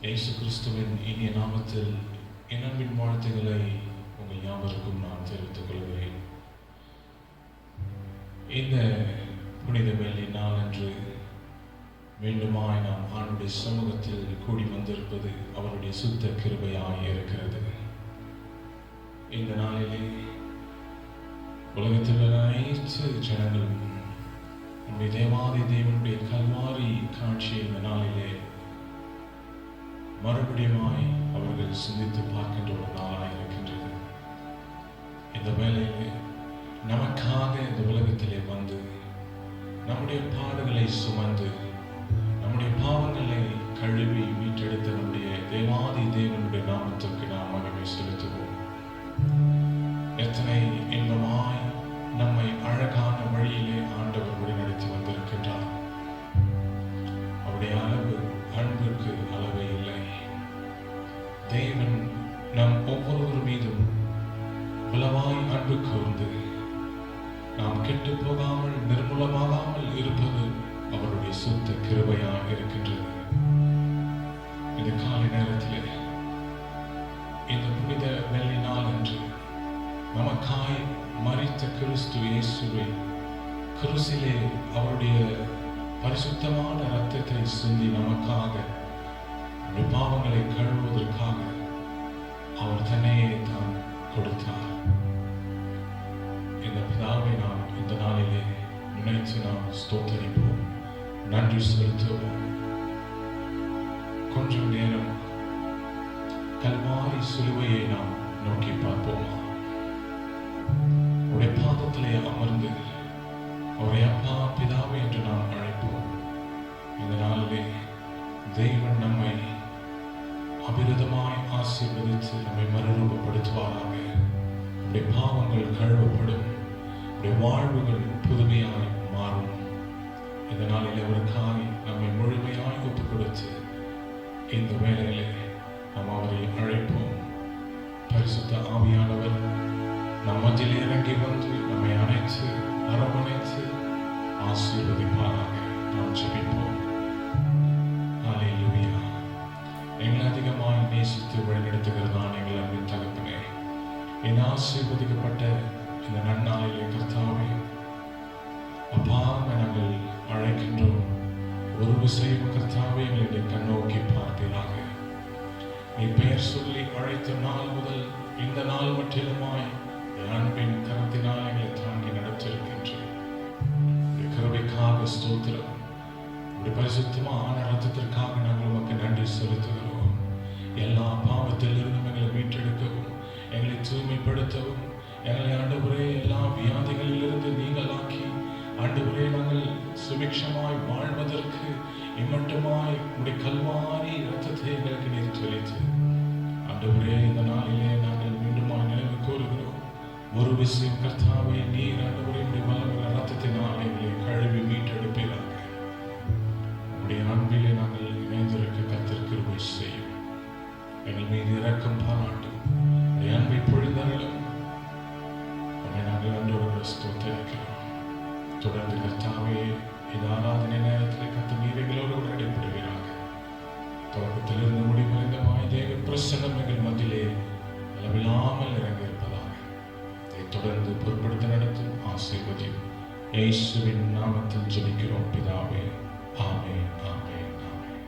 இயேசு கிறிஸ்துவின் இனிய நாமத்தில் என் அன்பின் வாழ்த்துக்களை உங்கள் யாவருக்கும் நான் தெரிவித்துக் கொள்கிறேன். இந்த புனித வெள்ளி நாளன்று மீண்டுமாய் நாம் ஆண்டுடைய சமூகத்தில் கூடி வந்திருப்பது அவருடைய சுத்த கிருபையாய் இருக்கிறது. இந்த நாளிலே உலகத்தில் உள்ள அனைத்து ஜனங்களும் நம்முடைய தேவாதி தேவனுடைய கல்வாரி காட்சியை இந்த நாளிலே மறுபடியுமாய் அவர்கள் சிந்தித்து பார்க்கின்ற ஒரு நாளாக இருக்கின்றது. இந்த வேளையிலே நமக்காக இந்த உலகத்திலே வந்து நம்முடைய பாடுகளை சுமந்து நம்முடைய பாவங்களை கழுவி மீட்டெடுத்த நம்முடைய தேவாதி தேவனுடைய நாமத்திற்கு நாம் மகிமை செலுத்துவோம். எத்தனை இன்பமாய் நம்மை அழகான வழியிலே ஆண்டவர் வழிநடத்தி வந்திருக்கின்றார். அவருடைய அன்பிற்கு அளவே இல்லை. தேவன் நம் ஒவ்வொருவர் மீதும் பலவாய் அன்பு கூர்ந்து நாம் கெட்டு போகாமல் நிர்மூலமாகாமல் இருப்பது அவருடைய சுத்த கிருபையாக இருக்கின்றது. இந்த காலை நேரத்திலே இந்த புனித வெள்ளி நாள் என்று நமக்காய் மரித்த கிறிஸ்து இயேசுவை கிறிஸ்திலே அவருடைய பரிசுத்தமான இரத்தத்தை சிந்தி நமக்காக பாவங்களை கழுவுவதற்காக அவர் தன்னையே தான் கொடுத்தார். இந்த பிதாவை நாம் இந்த நாளிலே நினைத்து நாம் ஸ்தோத்தரிப்போம், நன்றி செலுத்துவோம். கொஞ்சம் நேரம் கல்வாரி சிலுவையை நாம் நோக்கி பார்ப்போம். அவருடைய பாதத்திலே அமர்ந்து அவருடைய அப்பா பிதாவை என்று நாம் அழைப்போம். இந்த நாளிலே தேவன் நம்மை அபிரதமாய் ஆசீர்வதித்து நம்மை மறுரூபப்படுத்துவாராக. நம்முடைய பாவங்கள் கழுவப்படும், நம்முடைய வாழ்வுகள் புதுமையாய் மாறும். இந்த நாளில் அவருக்காய் நம்மை முழுமையாய் ஒப்புக் கொடுத்து இந்த வேளையிலே நாம் அவரை அழைப்போம். பரிசுத்த ஆவியானவர் நம் மத்தியில் இறங்கி வந்து நம்மை அணைத்து அரவணைத்து ஆசீர்வதிப்பாராக. நாம் ஜெபிப்போம். ஹல்லேலூயா. எங்களை அதிகமாய் நேசித்து வழிநடத்துகிறதான எங்கள் அன்பின் தகப்பனே, இந்த ஆசீர்வதிக்கப்பட்ட இந்த நன்னாளிலே கர்த்தாவே அப்பா நாங்கள் அழைக்கின்றோம். ஒரு விஷயம் கர்த்தாவே எங்களுடைய கண்ணோக்கி பார்ப்பீராக. நீ பெயர் சொல்லி அழைத்த நாள் முதல் இந்த நாள் மட்டிலுமாய் அன்பின் கரத்தினால் எங்களை தாங்கி நடத்திருக்கின்றேன். கிருபைக்காக ஸ்தோத்திரம். பரிசுத்தமான ரத்தத்திற்காக நாங்கள் உமக்கு நன்றி செலுத்துகிறோம். எல்லா பாவத்திலிருந்தும் எங்களை மீட்டெடுக்கவும் எங்களை தூய்மைப்படுத்தவும் எங்களை ஆண்டவரே எல்லா வியாதிகளிலிருந்து நீங்களாக்கி ஆண்டவரே நாங்கள் சுபிக்ஷமாய் வாழ்வதற்கு இம்மட்டுமாய் உடைய கல்வாரி ரத்தத்தை எங்களுக்கு நீர் செலுத்து. ஆண்டவரே இந்த நாளிலே நாங்கள் மீண்டுமாய் நினைவு கூறுகிறோம். ஒரு விஷயம் கர்த்தாவே, நீர் ஆண்டவரே வல்லமையுள்ள ரத்தத்தினால் எங்களை கழுவி மீட்டெடுப்பீராக. உடைய அன்பிலே நாங்கள் இணைந்திருக்க கர்த்தர் கிருபை செய்யும். எங்கள் மீது இரக்கம் பாராட்டும். உடைய அன்பை பொழிந்தருளும். உம்மை நாங்கள் அன்றோடு ஸ்தோத்திரிக்கிறோம். தொடர்ந்து கர்த்தாவே இந்த ஆராதனை நேரத்தில் கர்த்தர் நீர் எங்களோடு கூட இடைப்படுவீராக. தொடக்கத்திலிருந்து முடிவடைந்தமாய் தேவ பிரசன்னம் எங்கள் மத்தியிலே அளவில்லாமல் இறங்கி இருப்பதாக. இதை தொடர்ந்து பொறுப்படுத்த நடத்தும் ஆசீர்வதியும் இயேசுவின் நாமத்தில் ஜெபிக்கிறோம் பிதாவே. ஆமென், ஆமென், ஆமென்.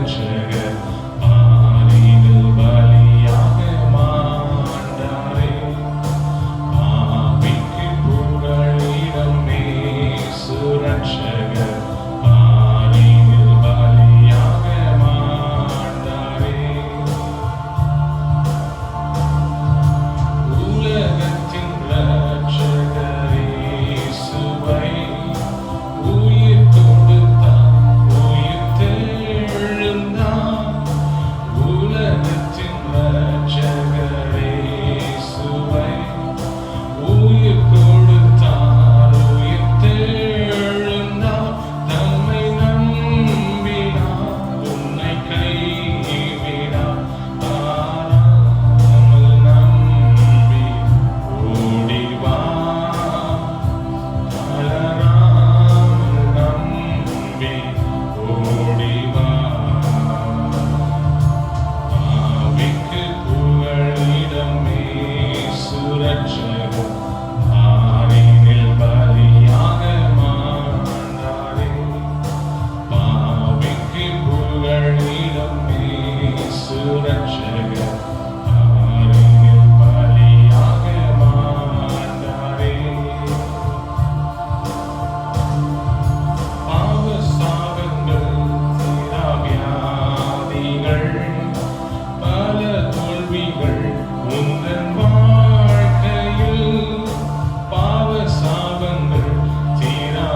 சுரட்சகர் பாரினில் பலியாக மாண்டாரே. பாவிக்கு புகலிடமே சுரட்சகர் பாரினில் பலியாக மாண்டாரே. உலகத்தின் இரட்சகர் இயேசுவை உயிர் கொடுத்தார், உயிர் தெழுந்தார். உலகத்தின் இரட்சகர் இயேசுவை உயிர் கொடுத்தார், உயிர் தெழுந்தார். தம்மை நம்பினார், உன்னை கைவிடார். பாராமல் நம்பி ஓடிவா, தளராமல் நம்பி ஓடிவா. பாவிக்கு புகலிடமே சுரட்சகர் பாரினில் பலியாக மாண்டாரே. பாவிக்கு புகலிடமே சுரட்சகர் பாரினில் பலியாக மாண்டாரே. பாவ சாபங்கள் தீராவியாதிகள் பல தோல்விகள் உந்தன் வாழ்க்கையில். பாவ சாபங்கள் தீராவியாதிகள்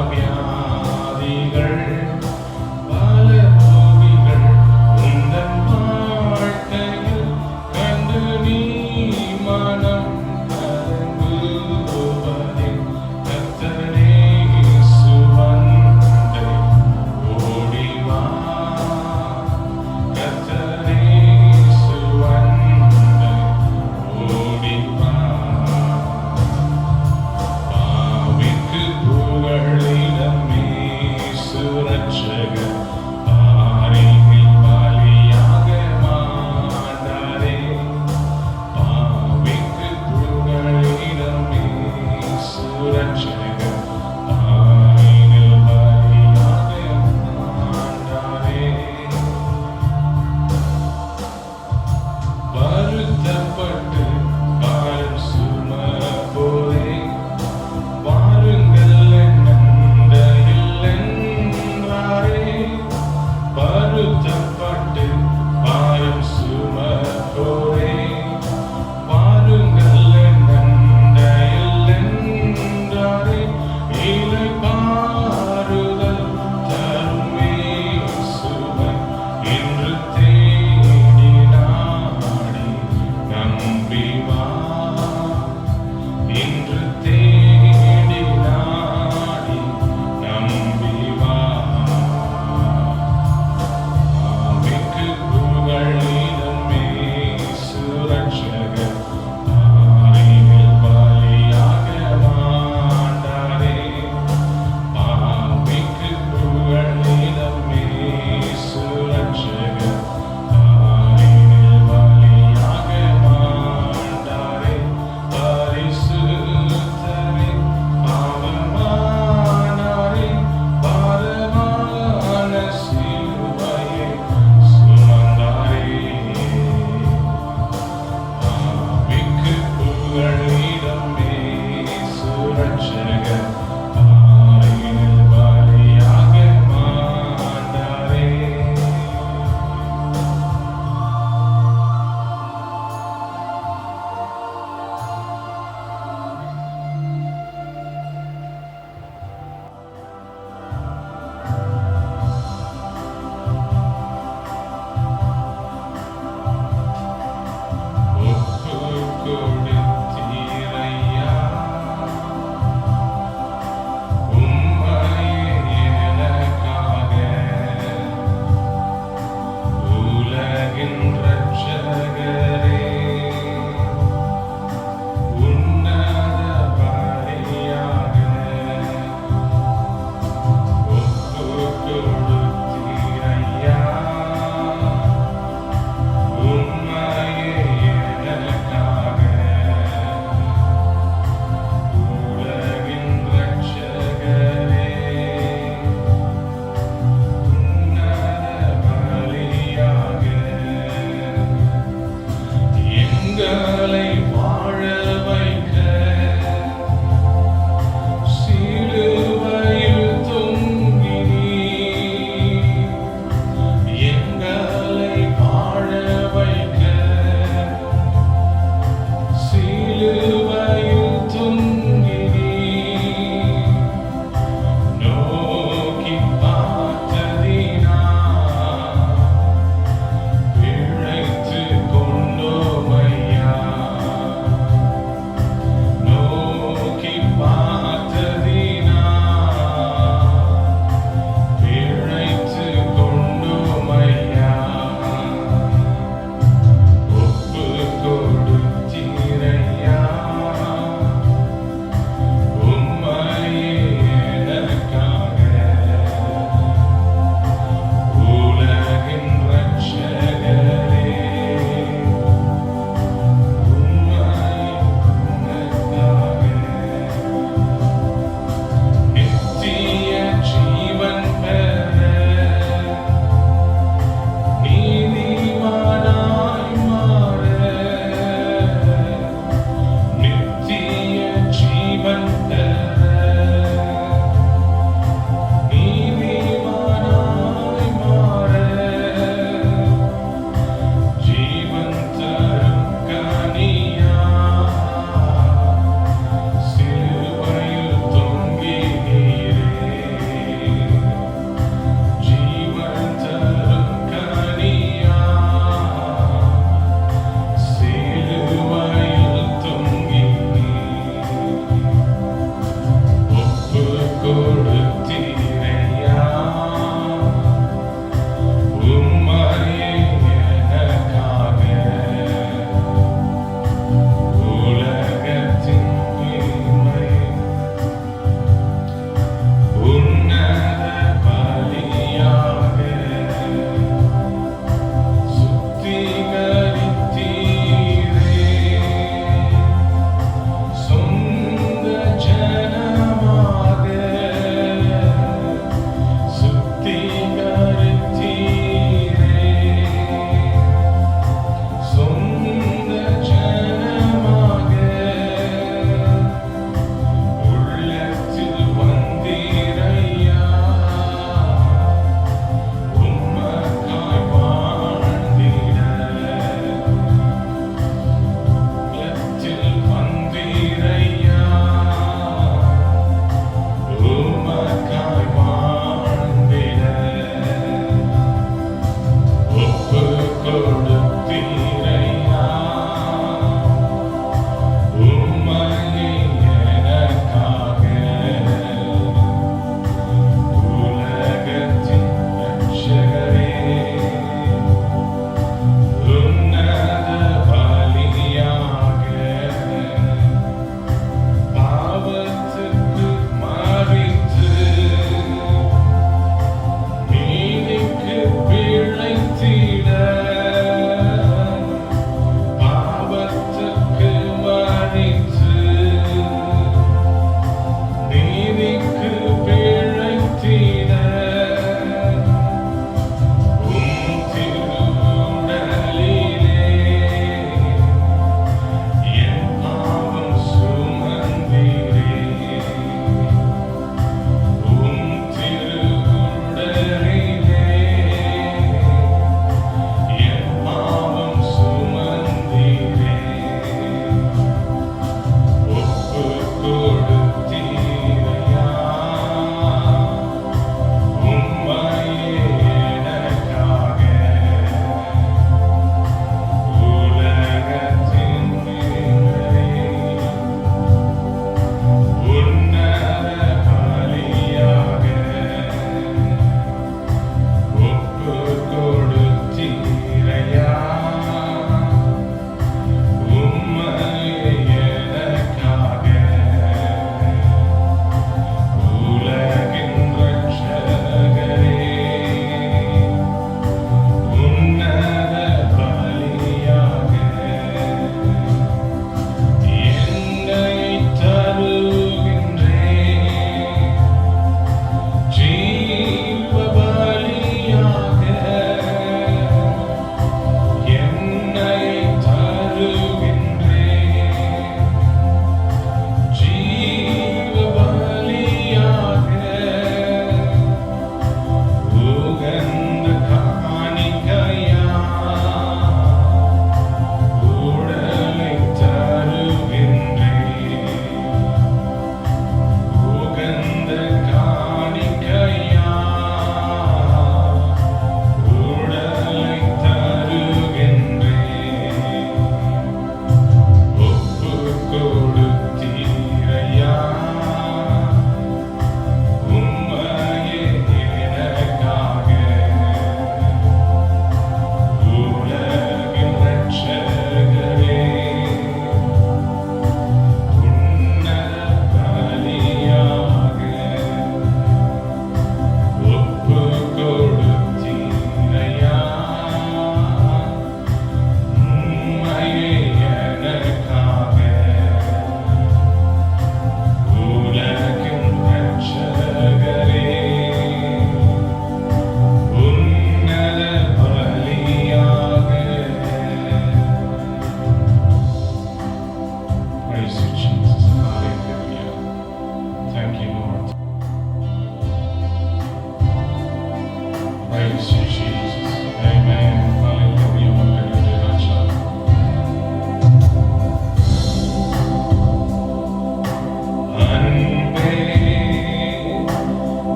பல தோல்விகள் உந்தன் வாழ்க்கையில். கண்டு நீ மனம் கலங்குவதே கர்த்தரே சுவண்டை ஓடிவா. கர்த்தரே சுவண்டை ஓடிவா. பாவிக்கு புகலிடமே சுரட்சகர்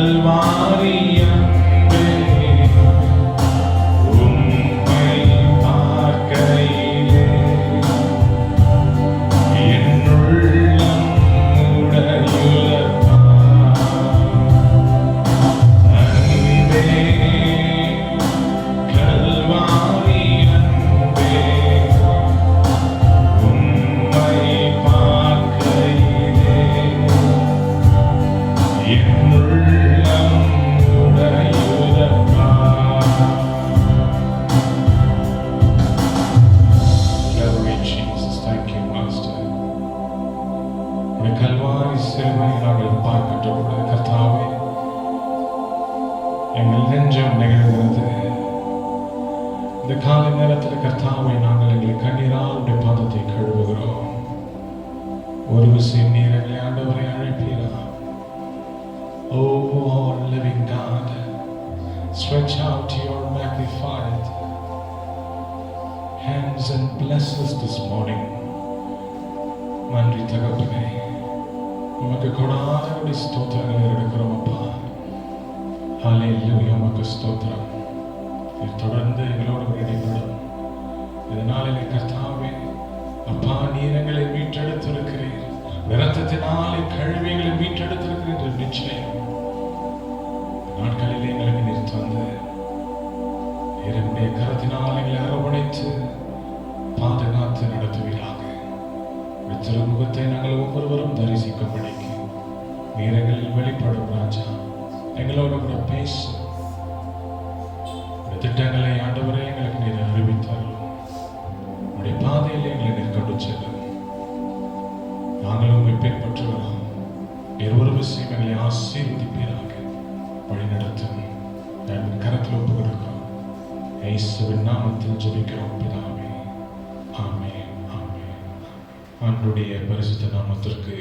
கல்வாரி அன்பே, உம்மை பார்க்கையிலே என் உள்ளம் உடையுலப்பா. அன்பே, கல்வாரி அன்பே, உம்மை பார்க்கையிலே என் உள்ளம் உடையுலப்பா. Glory Jesus, thank you Master. இந்த கல்வாரி சிலுவை நாங்கள் பார்க்கின்ற பொழுது கர்த்தாவே, எங்கள் நெஞ்சம் நெகிழ்கிறது. இந்த காலை நேரத்தில் கர்த்தாவை நாங்கள் எங்களை கண்ணீரால் உடைய பாதத்தை கழுவுகிறோம். ஒரு விஷயம் நீர் எங்களை ஆண்டவரை அழைப்பீரா? Oh, all living God, stretch out your magnified hands and bless us this morning. நன்றி தகப்பனே, உமக்கு கொடாதபடி ஸ்தோத்திரங்களை எடுக்கிறோம் அப்பா. ஹல்லேலூயா, உமக்கு ஸ்தோத்திரம். நீர் தொடர்ந்து எங்களோடு இடைப்படும். இதனாலே கர்த்தாவே அப்பா, நீர் எங்களை மீட்டெடுத்திருக்கிறீர். இரத்தத்தினாலே கழுவி எங்களை மீட்டெடுத்திருக்கிறீர் என்ற நிச்சயம் நாட்களிலே எங்களுக்கு நீர் தந்து, நீர் என்னுடைய கரத்தினால் எங்களை அரவணைத்து பாதுகாத்து நடத்துவீராக. திருமுகத்தை நாங்கள் ஒவ்வொருவரும் தரிசிக்கும்படிக்கு நீர் எங்களில் வெளிப்படும் ராஜா. எங்களோட கூட பேசு. திட்டங்களை ஆண்டவரே எங்களுக்கு நீர் அறிவித்தார்கள். உடைய பாதையில் எங்களை நீர் கொண்டு செல்லும். நாங்களும் உங்களை பின்பற்றுகிறோம். நீர் ஒரு விஷயம் எங்களை ஆசீர்வதிப்பீராக, வழி நடத்தும். என் கரத்தில் ஒப்பு கொடுக்கிறோம். இயேசுவின் நாமத்தில் ஜெபிக்கிறோம் பிதாவே. ஆமென், ஆமென். ஆண்டவருடைய பரிசுத்த நாமத்திற்கு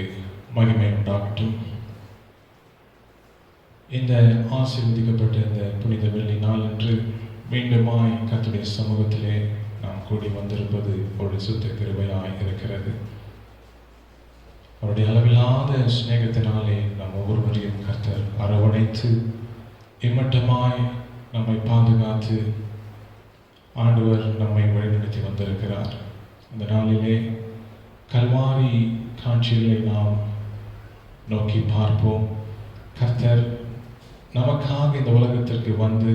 மகிமை உண்டாகட்டும். இந்த ஆசீர்வதிக்கப்பட்ட இந்த புனித வெள்ளி நாள் என்று மீண்டுமாய் கர்த்தருடைய சமூகத்திலே நாம் கூடி வந்திருப்பது ஒரு சுத்த கிருபையாய் இருக்கிறது. அவருடைய அளவில்லாத சிநேகத்தினாலே நம் ஒவ்வொருவரையும் கர்த்தர் அரவணைத்து இம்மட்டமாய் நம்மை பாதுகாத்து ஆண்டவர் நம்மை வழிநடத்தி வந்திருக்கிறார். இந்த நாளிலே கல்வாரி காட்சிகளை நாம் நோக்கி பார்ப்போம். கர்த்தர் நமக்காக இந்த உலகத்திற்கு வந்து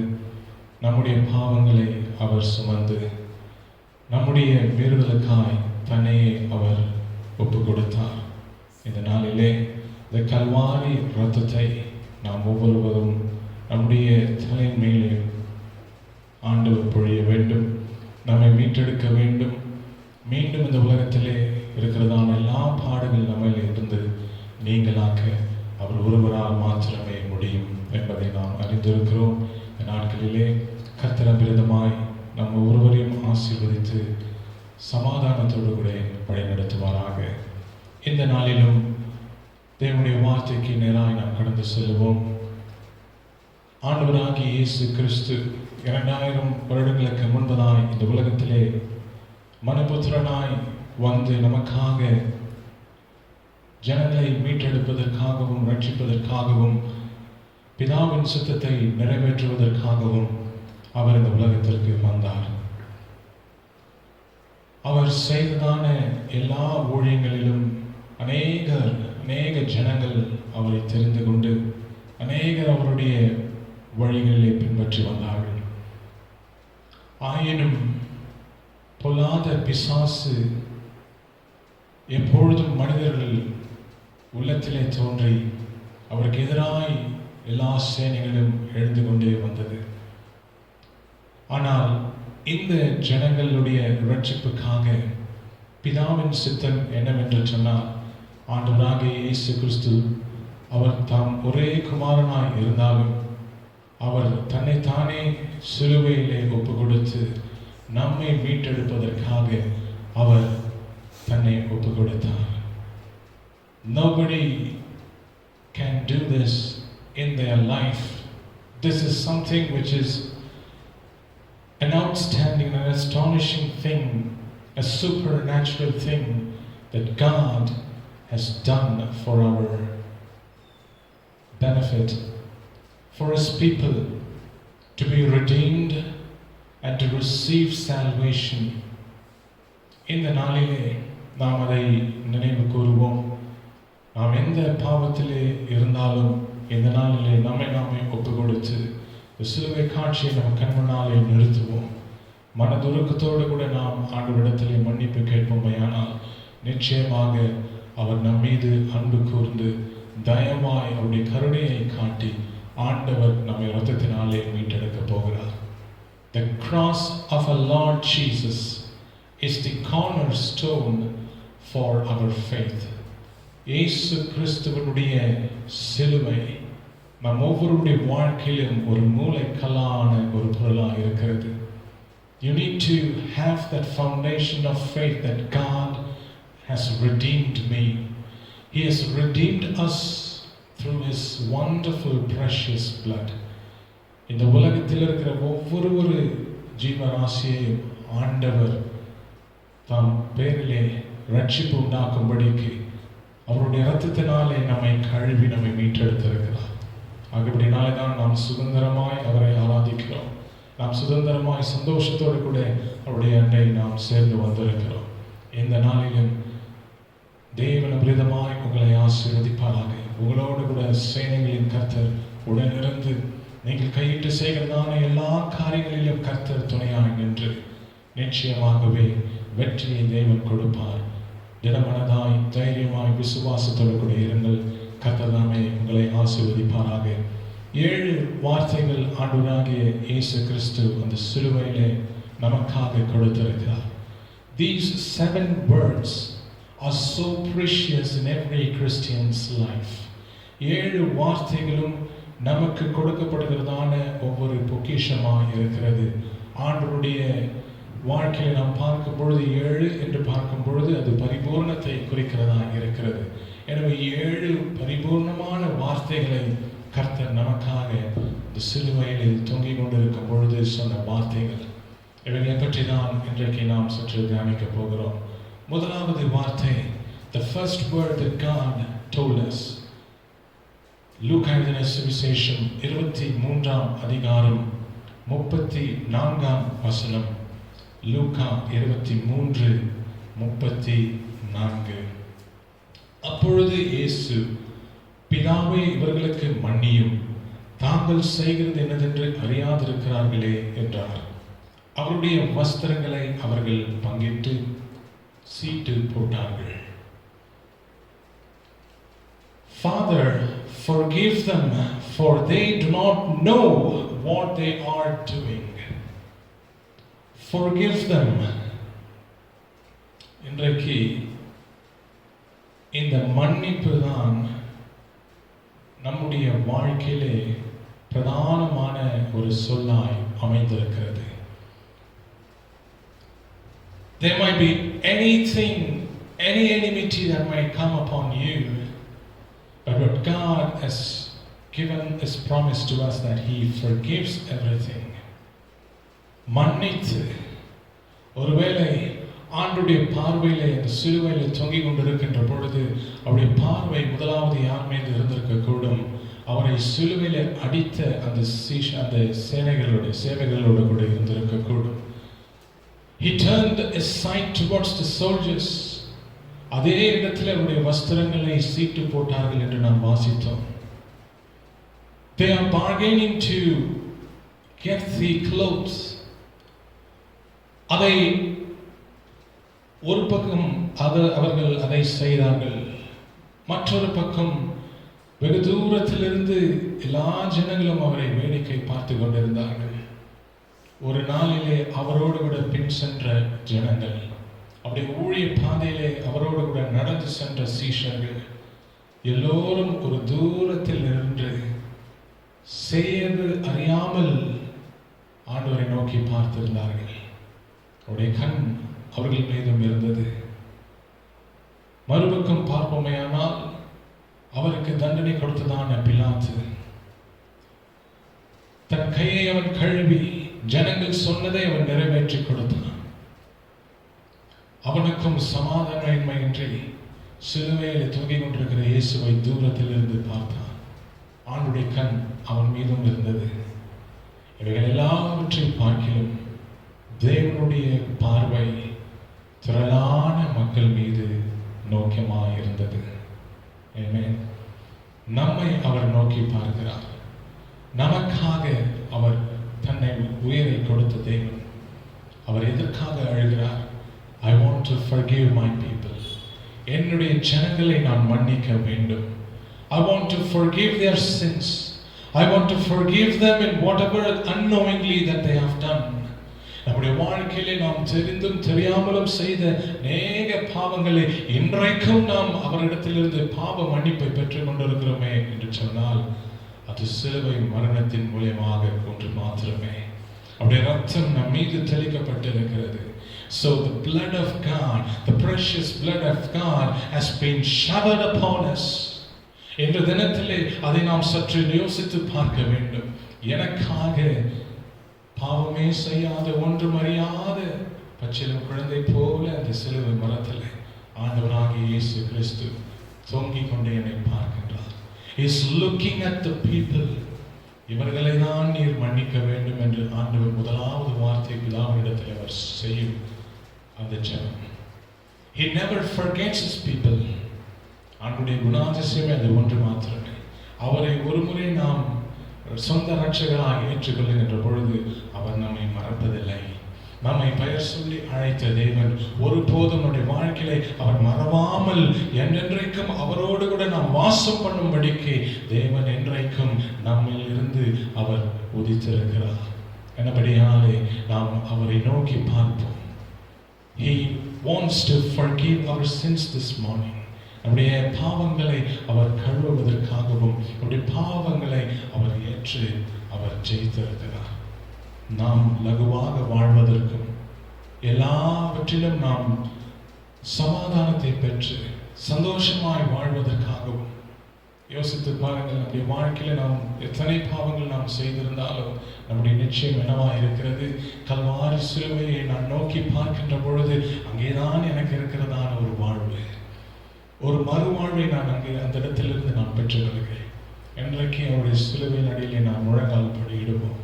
நம்முடைய பாவங்களை அவர் சுமந்து நம்முடைய மீறுதலுக்காய் தன்னையே அவர் ஒப்பு கொடுத்தார். இந்த நாளிலே இந்த கல்வாரி இரத்தத்தை நாம் ஒவ்வொருவரும் நம்முடைய தலையின் மேலே ஆண்டவர் பொழிய வேண்டும். நம்மை மீட்டெடுக்க வேண்டும். மீண்டும் இந்த உலகத்திலே இருக்கிறதான எல்லா பாடுகள் நம்மில் இருந்து நீங்களாக்க அவர் ஒருவரால் மாத்திரமே முடியும் என்பதை நாம் அறிந்திருக்கிறோம். இந்த நாட்களிலே கர்த்தர் அபிரதமாய் நம்ம ஒருவரையும் ஆசீர்வதித்து சமாதானத்தோடு கூட வழிநடத்துவாராக. இந்த நாளிலும் தேவனுடைய வார்த்தைக்கு நேராய் நாம் கடந்து செல்வோம். ஆண்டவராகிய இயேசு கிறிஸ்து 2000 வருடங்களுக்கு முன்பதாய் இந்த உலகத்திலே மனுபுத்திரனாய் வந்து நமக்காக ஜனங்களை மீட்டெடுப்பதற்காகவும் ரட்சிப்பதற்காகவும் பிதாவின் சித்தத்தை நிறைவேற்றுவதற்காகவும் அவர் இந்த உலகத்திற்கு வந்தார். அவர் செய்ததான எல்லா ஊழியங்களிலும் அநேக ஜனங்கள் அவரை தெரிந்து கொண்டு அநேகர் அவருடைய வழிகளிலே பின்பற்றி வந்தார்கள். ஆயினும் பொல்லாத பிசாசு எப்பொழுதும் மனிதர்கள் உள்ளத்திலே தோன்றி அவருக்கு எதிராய் எல்லா சேனைகளும் எழுந்து கொண்டே வந்தது. ஆனால் இந்த ஜனங்களுடைய ரட்சிப்புக்காக பிதாவின் சித்தம் என்னவென்று சொன்னால், ஆண்டவராகிய இயேசு கிறிஸ்து அவர் தாம் ஒரே குமாரனாய் இருந்தாலும் அவர் தன்னைத்தானே சிலுவையிலே ஒப்பு கொடுத்து நம்மை மீட்டெடுப்பதற்காக அவர் தன்னை ஒப்பு கொடுத்தார். Nobody can do this in their life. This is something which is an outstanding and astonishing thing, a supernatural thing that God has done for our benefit for His people to be redeemed and to receive salvation. இந்த நாளிலே நாம் அதை நினைவு கூறுவோம். நாம் எந்த பாவத்திலே இருந்தாலும் இந்த நாளிலே நாமே ஒப்பு கொடுத்து சிலுவை காட்சியை நம்ம கண்முன்னாலே நிறுத்துவோம். மனதுருக்கத்தோடு கூட நாம் ஆண்டவரிடத்திலே மன்னிப்பு கேட்போமையானால் நிச்சயமாக அவர் நம் மீது அன்பு கூர்ந்து தயவாய் அவருடைய கருணையை காட்டி ஆண்டவர் நம்மை இரத்தத்தினாலே மீட்டெடுக்க போகிறார். The cross of our Lord Jesus is the cornerstone for our faith. இயேசு கிறிஸ்துவினுடைய சிலுவை நம் ஒவ்வொருடைய வாழ்க்கையிலும் ஒரு மூலைக்கல்லான ஒரு பொருளாக இருக்கிறது. You need to have that foundation of faith that God has redeemed me. He has redeemed us through His wonderful precious blood. இந்த உலகத்தில் இருக்கிற ஒவ்வொரு ஜீவராசியையும் ஆண்டவர் தாம் பேரிலே ரட்சிப்பு உண்டாக்கும்படிக்கு அவருடைய இரத்தத்தினாலே நம்மை கழுவி நம்மை மீட்டெடுத்திருக்கிறார். ஆகபடினாலே தான் நாம் சுதந்திரமாய் அவரை ஆராதிக்கிறோம். நாம் சுதந்திரமாய் சந்தோஷத்தோடு கூட அவருடைய அண்டை நாம் சேர்ந்து வந்திருக்கிறோம். இந்த நாளிலும் தேவன் அபிரிதமாய் உங்களை ஆசீர்வதிப்பாராக. உங்களோடு கூட சேனைகளின் கர்த்தர் உடனிருந்து நீங்கள் கையிட்டு செய்கிறதான எல்லா காரியங்களிலும் கர்த்தர் துணையாய் நின்று நிச்சயமாகவே வெற்றியை தேவன் கொடுப்பார். திடமனதாய் தைரியமாய் விசுவாசத்தோடு கூட இருங்கள். கர்த்தர் தாமே உங்களை ஆசீர்வதிப்பாராக. 7 வார்த்தைகள் ஆண்டவராகிய இயேசு கிறிஸ்து அந்த சிலுவையிலே நமக்காக கொடுத்திருக்கிறார். These 7 words are so precious in every Christian's life. 7 வார்த்தைகளும் நமக்கு கொடுக்கப்படுகிறதான ஒவ்வொரு பொக்கிஷமாக இருக்கிறது. ஆண்டவருடைய வாழ்க்கையை நாம் பார்க்கும் பொழுது 7 என்று பார்க்கும் பொழுது அது பரிபூர்ணத்தை குறிக்கிறதா இருக்கிறது. எனவே 7 பரிபூர்ணமான வார்த்தைகளை கர்த்தர் நமக்காக இந்த சிலுவையில் தொங்கிக் கொண்டிருக்கும் பொழுது சொன்ன வார்த்தைகள். இவைகளை பற்றி தான் இன்றைக்கு நாம் சற்று தியானிக்க போகிறோம். முதலாவது வார்த்தை, the first word that God told us. லூக்கா எழுதின சுவிசேஷம் 23ஆம் அதிகாரம் 34ஆம் வசனம். லூக்கா 23:34. அப்பொழுது இயேசு, பிதாவே இவர்களுக்கு மன்னியும், தாங்கள் செய்கிறது என்னதென்று அறியாதிருக்கிறார்களே என்றார். அவருடைய வஸ்திரங்களை அவர்கள் பங்கிட்டு சீட்டு போட்டார்கள். Father, forgive them, for they do not know what they are doing. Forgive them. இன்றைக்கு இந்த மன்னிப்பு தான் நம்முடைய வாழ்க்கையிலே பிரதானமான ஒரு சொல்லாய் அமைந்திருக்கிறது. There might be anything, any enmity that might come upon you, but what God has given His promise to us that He forgives everything. மன்னித்து, ஒருவேளை ஆண்டுடைய பார்வையிலே அந்த சிலுவையில் தொங்கிக் கொண்டிருக்கின்ற பொழுது அவருடைய பார்வை முதலாவது யார் மீது இருந்திருக்க கூடும்? அவரை சிலுவையில் அடித்த அந்த சேவைகளோடு கூட இருந்திருக்க கூடும். He turned aside towards the soldiers. அதே இடத்துல அவருடைய வஸ்திரங்களை சீட்டு போட்டார்கள் என்று நாம் வாசித்தோம். They are bargaining to get the clothes. அதை ஒரு பக்கம் அவர்கள் அதை செய்தார்கள். மற்றொரு பக்கம் வெகு தூரத்திலிருந்து எல்லா ஜனங்களும் அவரை வேடிக்கை பார்த்து கொண்டிருந்தார்கள். ஒரு நாளிலே அவரோடு கூட பின் சென்ற ஜனங்கள், அவருடைய ஊழிய பாதையிலே அவரோடு கூட நடந்து சென்ற சீஷர்கள் எல்லோரும் ஒரு தூரத்தில் நின்று செய்து அறியாமல் ஆண்டவரை நோக்கி பார்த்திருந்தார்கள். அவருடைய கண் அவர்கள் மீதும் இருந்தது. மறுபக்கம் பார்ப்போமேயானால் அவருக்கு தண்டனை கொடுத்ததான பிலாத்து தன் கையை அவன் கழுவி ஜனங்கள் சொன்னதை அவன் நிறைவேற்றி கொடுத்தான். அவனுக்கும் சமாதானமின்றி சிலுவையில் தொங்கிக் கொண்டிருக்கிற இயேசுவை தூரத்தில் இருந்து பார்த்தான். ஆண்டுடைய கண் அவன் மீதும் இருந்தது. இவைகள் எல்லாவற்றையும் பார்க்கிலும் தேவனுடைய பார்வை திரளான மக்கள் மீது நோக்கமாக இருந்தது. நம்மை அவர் நோக்கி பார்க்கிறார். நமக்காக அவர் தன்னை உயிரை கொடுத்த தேவன். அவர் எதற்காக அழுகிறார்? I want to forgive my people. என்னுடைய ஜனங்களை நான் மன்னிக்க வேண்டும். I want to forgive their sins. I want to forgive them in whatever unknowingly that they have done. நம்முடைய வாழ்க்கையிலே நாம் தெரிந்தும் தெரியாமலும் செய்த அநேக பாவங்களை இன்றைக்கும் நாம் அவரிடத்திலிருந்து பாவ மன்னிப்பை பெற்றுக் கொண்டிருக்கிறோமே என்று சொன்னால் அது சிலுவை மரணத்தின் மூலமாக ஒன்று மாத்திரமே. அவருடைய ரத்தம் நம் மீது தெளிக்கப்பட்டிருக்கிறது. So the blood of God, the precious blood of God has been showered upon us. இன்று தினத்திலே அதை நாம் சற்று யோசித்து பார்க்க வேண்டும். எனக்காக பாவமே செய்யாத ஒன்றும் அறியாத பச்சிளம் குழந்தை போல அந்த சிலுவை மரத்தில் ஆண்டவராகிய இயேசு கிறிஸ்து தொங்கிக் கொண்டு என்னை பார்க்கின்றார். He is looking at the people. இவர்களை தான் நீர் மன்னிக்க வேண்டும் என்று ஆண்டவர் முதலாவது வார்த்தை பிதாவினிடத்தில் அவர் செய்யும் அந்த ஜெபம். He never forgets his people. ஆண்டவருடைய குணாதிசயமே அது ஒன்று மாத்திரமே. அவரை ஒருமுறை நாம் சொந்த ரட்சகராக ஏற்றுக்கொள்கின்ற பொழுது அவர் நம்மை மறப்பதில்லை. நம்மை பெயர் சொல்லி அழைத்த தேவன் ஒருபோதும் நம்முடைய வாழ்க்கையிலே அவர் மறவாமல் என்றென்றைக்கும் அவரோடு கூட நாம் வாசம் பண்ணும்படிக்கு தேவன் என்றைக்கும் நம்மில் இருந்து அவர் உதித்திருக்கிறார். என்னபடியாலே நாம் அவரை நோக்கி பார்ப்போம். He wants to forgive our sins this morning. நம்முடைய பாவங்களை அவர் கழுவுவதற்காகவும் நம்முடைய பாவங்களை அவர் ஏற்று அவர் ஜெயித்திருக்கிறார். நாம் லகுவாக வாழ்வதற்கும் எல்லாவற்றிலும் நாம் சமாதானத்தை பெற்று சந்தோஷமாய் வாழ்வதற்காகவும் யோசித்து பாருங்கள். நம்முடைய வாழ்க்கையில நாம் எத்தனை பாவங்கள் நாம் செய்திருந்தாலும் நம்முடைய நிச்சயம் என்னவா இருக்கிறது? கல்வாரி சிலுவையை நான் நோக்கி பார்க்கின்ற பொழுது அங்கேதான் எனக்கு இருக்கிறதான ஒரு வாழ்வு, ஒரு மறுவாழ்வை நான் அங்கே அந்த இடத்திலிருந்து நான் பெற்றுக்கொள்கிறேன். இன்றைக்கு அவருடைய சிலுவையின் அடியிலே நான் முழங்கால் படியிடுவோம்.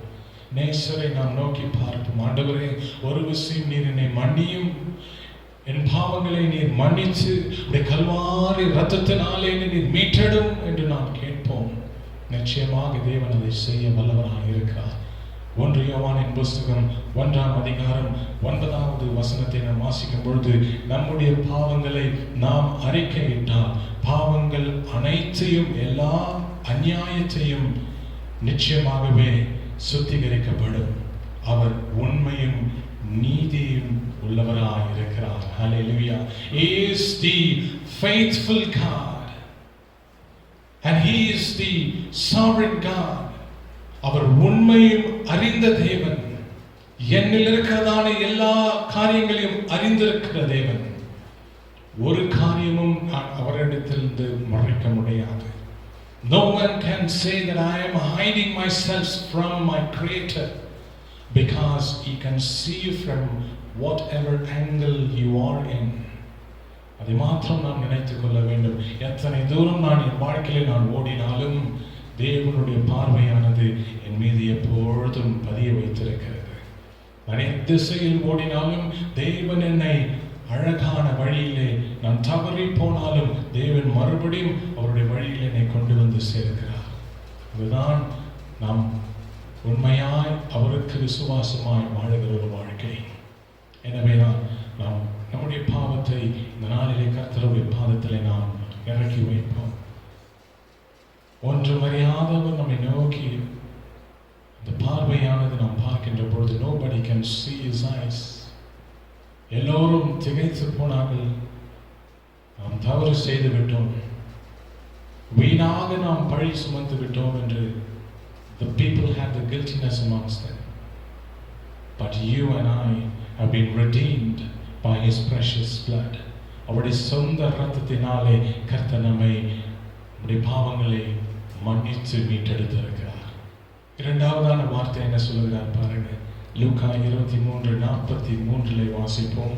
நேசரை நாம் நோக்கி பார்ப்போம். ஆண்டவரே, ஒரு விஷயம் நீர் என்னை மன்னியும், என் பாவங்களை நீர் மன்னித்து உடைய கல்வாரி ரத்தத்தினாலே நீர் மீட்டெடும் என்று நாம் கேட்போம். நிச்சயமாக தேவன் அதை செய்ய வல்லவராக இருக்கிறார். 1 யோவானின் புஸ்தகம் 1ஆம் அதிகாரம் 9வது வசனத்தை நாம் வாசிக்கும் பொழுது, நம்முடைய பாவங்களை நாம் அறிக்கையிட்டால் பாவங்கள் அனைத்தையும் எல்லா அநியாயத்தையும் நிச்சயமாகவே சுத்திகரிக்கப்படும். அவர் உண்மையும் நீதியும் உள்ளவராய் இருக்கிறார். Hallelujah. He is the faithful God and he is the sovereign God. அவர் உண்மையும் அறிந்த தேவன், என்னில் இருக்கிறதான எல்லா காரியங்களையும் அறிந்திருக்கிற தேவன். ஒரு காரியமும் அவரிடத்திலிருந்து மறைக்க முடியாது. No one can say that I am hiding myself from my Creator, because he can see you from whatever angle you are in. அதை மாத்திரம் நாம் நினைத்துக் கொள்ள வேண்டும். எத்தனை தூரம் நான் என் வாழ்க்கையிலே நான் ஓடினாலும் தேவனுடைய பார்வையானது என் மீது எப்பொழுதும் பதிய வைத்திருக்கிறது. நான் திசையில் ஓடினாலும் தேவன் என்னை அழகான வழியிலே, நான் தவறி போனாலும் தேவன் மறுபடியும் அவருடைய வழியில் என்னை கொண்டு வந்து சேர்க்கிறார். அதுதான் நாம் உண்மையாய் அவருக்கு விசுவாசமாய் வாழுகிற ஒரு வாழ்க்கை. எனவே நாம் நம்முடைய பாவத்தை இந்த நாளிலே கர்த்தருடைய பாதத்திலே நாம் இறக்கி வைப்போம். ஒன்று அறியாதவர் நம்மை நோக்கி இந்த பார்வையானது நாம் பார்க்கின்ற பொழுது nobody can see his eyes. எல்லோரும் திகைத்து போனார்கள். நாம் தவறு செய்து விட்டோம், வீணாக நாம் பழி சுமந்து விட்டோம் என்று the people had the guiltiness amongst them. But you and I have been redeemed by his precious blood. அவருடைய சொந்த இரத்தத்தினாலே கர்த்தர் நம்மை நம்முடைய பாவங்களை மன்னித்து மீட்டெடுத்திருக்கிறார். இரண்டாவதான வார்த்தை என்ன சொல்லுகிறார் பாருங்க. லூக்கா 23:43 வாசிப்போம்.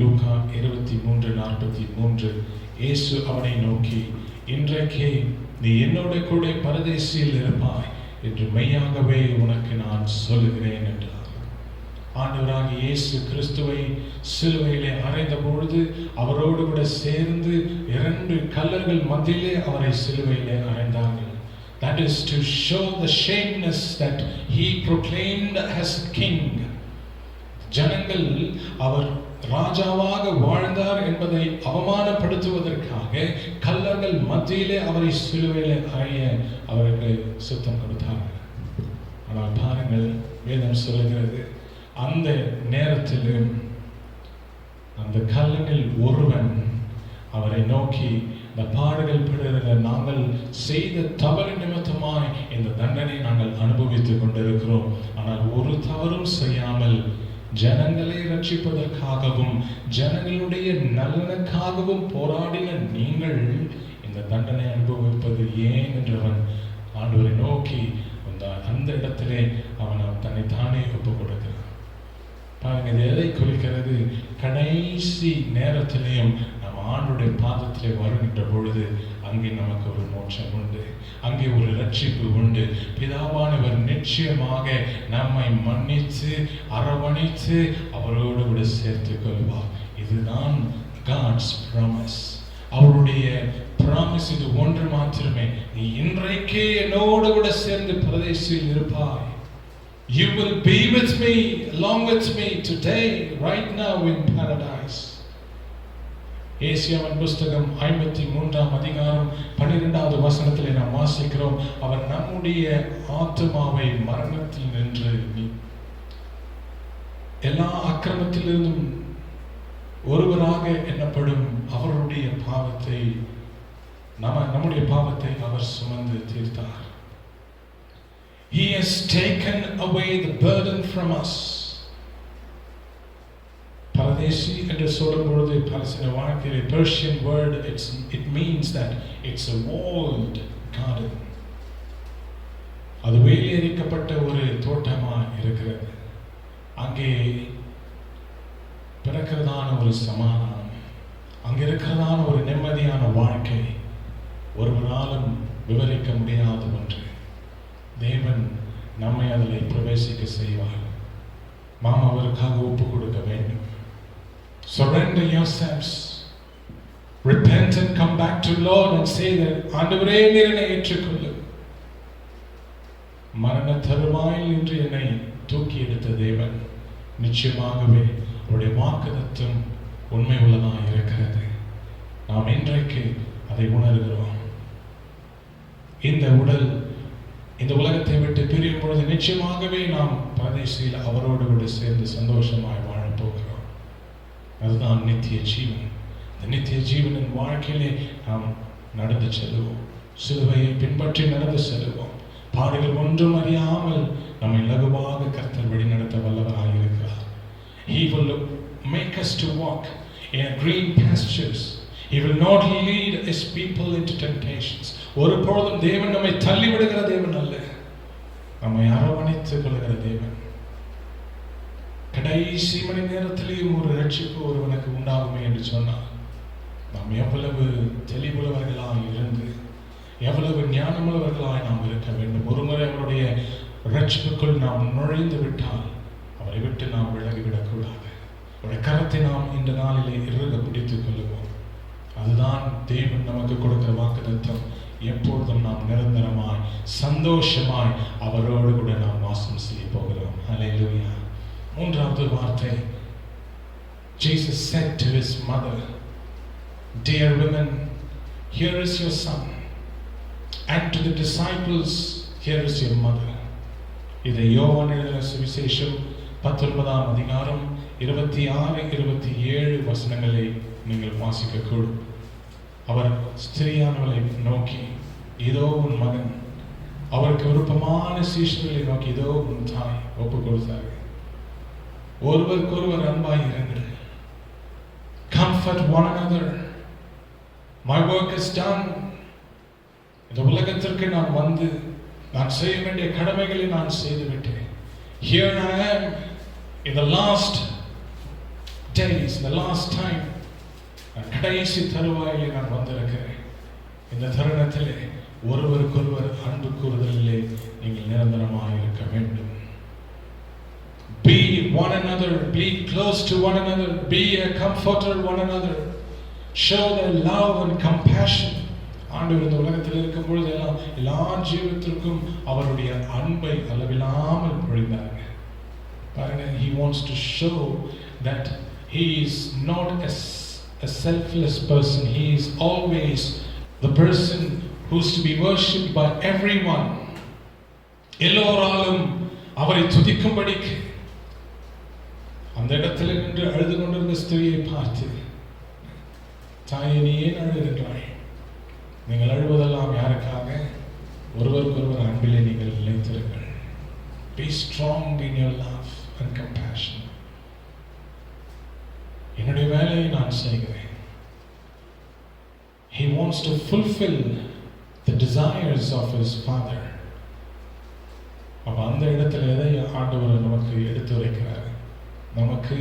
லூக்கா 23:43. இயேசு அவனை நோக்கி, இன்றைக்கே நீ என்னோட கூட பரதேசியில் இருப்பாய் என்று மெய்யாகவே உனக்கு நான் சொல்லுகிறேன் என்றார். ஆண்டவராகிய இயேசு கிறிஸ்துவை சிலுவையிலே அறைந்த பொழுது அவரோடு கூட சேர்ந்து 2 கல்லர்கள் மத்தியிலே அவரை சிலுவையிலே அறைந்தார்கள். That is to show the shameless that he proclaimed as king. ஜனங்கள் அவர் ராஜாவாக வாழ்ந்தார் என்பதை அவமானப்படுத்துவதற்காக கல்லர்கள் மத்தியிலே அவரை சிலுவையிலே அறைய அவருக்கு சித்தம் கொடுத்தார்கள். ஆனால் பாருங்கள், வேதம் சொல்லுகிறது, அந்த நேரத்திலும் அந்த கல்லனில் ஒருவன் அவரை நோக்கி, இந்த பாடுகள் படுகிற நாங்கள் செய்த தவறு நிமித்தமாய் இந்த தண்டனை நாங்கள் அனுபவித்துக் கொண்டிருக்கிறோம். ஆனால் ஒரு தவறும் செய்யாமல் ஜனங்களை ரட்சிப்பதற்காகவும் ஜனங்களுடைய நலனுக்காகவும் போராடின நீங்கள் இந்த தண்டனை அனுபவிப்பது ஏன் என்றவன் ஆண்டவரை நோக்கி அந்த இடத்திலே அவன் தன்னை தானே ஒப்பு கொடுக்கிறான். பாருங்க, இது எதை குறிக்கிறது? கடைசி நேரத்திலேயும் நம்ம ஆண்டுடைய பாதத்திலே வருகின்ற பொழுது அங்கே நமக்கு ஒரு மோட்சம் உண்டு, அங்கே ஒரு ரட்சிப்பு உண்டு. பிதாவானவர் நிச்சயமாக நம்மை மன்னித்து அரவணைத்து அவரோடு கூட சேர்த்துக் கொள்வார். இதுதான் God's promise. அவருடைய promise இது ஒன்று மாத்திரமே. நீ இன்றைக்கே என்னோடு கூட சேர்ந்து பரதேசியில் இருப்பாய். You will be with me, along with me today, right now in paradise. ஏசாயாவின் புத்தகம் 53ஆம் அதிகாரம் 12வது வசனத்திலே நாம் வாசிக்கிறோம், அவர் நம்முடைய ஆத்துமாவை மரணத்தில் நின்று எல்லா அக்கிரமத்திலிருந்தும் ஒருவராக எண்ணப்படும் அவருடைய பாவத்தை நம்முடைய பாவத்தை அவர் சுமந்து தீர்த்தார். He has taken away the burden from us. பரதேசி என்று சொல்லும் பொழுது பலஸ்தீன வாழ்க்கையிலே Persian word, it means that it's a walled garden. அது வேலியடிக்கப்பட்ட ஒரு தோட்டமா இருக்கிறது. அங்கே பிறக்கிறதான ஒரு சமாதானம், அங்கே இருக்கிறதான ஒரு நிம்மதியான வாழ்க்கை ஒருவராலும் விவரிக்க முடியாத ஒன்று. தேவன் நம்மை அதில் பிரவேசிக்க செய்வார். நாம் அவருக்காக ஒப்பு கொடுக்க வேண்டும். Surrender yourselves, repent and come back to Lord and say that ஆண்டவரே நீர் என்னை ஏற்றுக்கொள்ளும். மரண தருவாயில் இன்று என்னை தூக்கி எடுத்த தேவன் நிச்சயமாகவே அவருடைய வாக்குத்தத்தம் உண்மை உள்ளதாக இருக்கிறது. நாம் இன்றைக்கு அதை உணர்கிறோம். இந்த உடல் இந்த உலகத்தை விட்டு பிரியும் பொழுது நிச்சயமாகவே நாம் பரதேசியில் அவரோடு கூட சேர்ந்து சந்தோஷமாய் வாழப்போகிறோம். அதுதான் நித்திய ஜீவன். இந்த நித்திய ஜீவனின் வாழ்க்கையிலே நாம் நடந்து செல்லுவோம். சிலுவையை பின்பற்றி நடந்து செல்லுவோம். பாடுகள் ஒன்றும் அறியாமல் நம்மை லகுவாக கர்த்தர் வழி நடத்த வல்லவராக இருக்கிறார். He will make us to walk in green pastures. He will not lead his people into temptations. ஒரு பொழுதும் தேவன் நம்மை தள்ளிவிடுகிற தேவன் அல்ல, நம்மை அரவணைத்துக் கொள்கிற தேவன். கடைசி மணி நேரத்திலேயும் ஒரு ரட்சிப்பு ஒருவனுக்கு உண்டாகுமே என்று சொன்னார். நாம் எவ்வளவு தெளிவுள்ளவர்களாய் இருந்து எவ்வளவு ஞானமுள்ளவர்களாய் நாம் இருக்க வேண்டும். ஒருமுறை அவருடைய ரட்சிப்புக்குள் நாம் நுழைந்து விட்டால் அவரை விட்டு நாம் விலகிவிடக்கூடாது. அவருடைய கரத்தை நாம் இந்த நாளிலே இறுக பிடித்துக் கொள்ளுவோம். அதுதான் தேவன் நமக்கு கொடுக்கிற வாக்குத்தத்தம். எப்பொழுதும் நாம் நிரந்தரமாய் சந்தோஷமாய் அவரோடு கூட நாம் வாசம் செய்ய போகிறோம். ஹல்லேலூயா. மூன்றாவது வார்த்தை, Jesus said to his mother, "Dear women, here is your son," and to the disciples, "Here is your mother." இதை யோவான் எழுதின சுவிசேஷம் 19ஆம் அதிகாரம் 26-27 வசனங்களை நீங்கள் வாசிக்கக்கூடும். அவர் ஸ்திரியானவளை நோக்கி, இதோ உன் மகன். அவருக்கு விருப்பமான சீஷர்களை நோக்கி, இதோ உன் தாய் ஒப்பு கொடுத்தார். ஒருவருக்கொருவர் அன்பாய் இருங்கள். Comfort one another. My work is done. இந்த உலகத்திற்கு நான் வந்து நான் செய்ய வேண்டிய கடமைகளை நான் செய்துவிட்டேன். Here I am in the last days, in the last time. கடைசி தருவாயிலே நான் வந்திருக்கிறேன். இந்த தருணத்திலே ஒருவருக்கொருவர் அன்பு கூறுதலிலே நீங்கள் நிரந்தரமாக இருக்க வேண்டும். Be one another, be close to one another, be a comforter one another, show their love and compassion. ஆண்டவர் இந்த உலகத்தில் இருக்கும் பொழுது எல்லா ஜீவத்திற்கும் அவருடைய அன்பை அளவில்லாமல் பொழிந்தாங்க. பாருங்க, he wants to show that he is not a selfless person. He is always the person who is to be worshipped by everyone. எல்லோராலும் அவரை துதிக்கும்படிக்கு அந்த இடத்துல நின்று அழுது கொண்டிருந்த ஸ்திரியை பார்த்து, தாயே நீ ஏன் அழுகின்றாய்? நீங்கள் அழுவதெல்லாம் யாருக்காக? ஒருவருக்கொருவர் அன்பிலே நீங்கள் நிலைத்திருங்கள். Be strong in your love and compassion. என்னுடைய வேலையை நான் செய்கிறேன். He wants to fulfill the desires of his father. அப்ப அந்த இடத்துல எதை ஆண்டவர் நமக்கு எடுத்து வைக்கிறார்? நமக்கு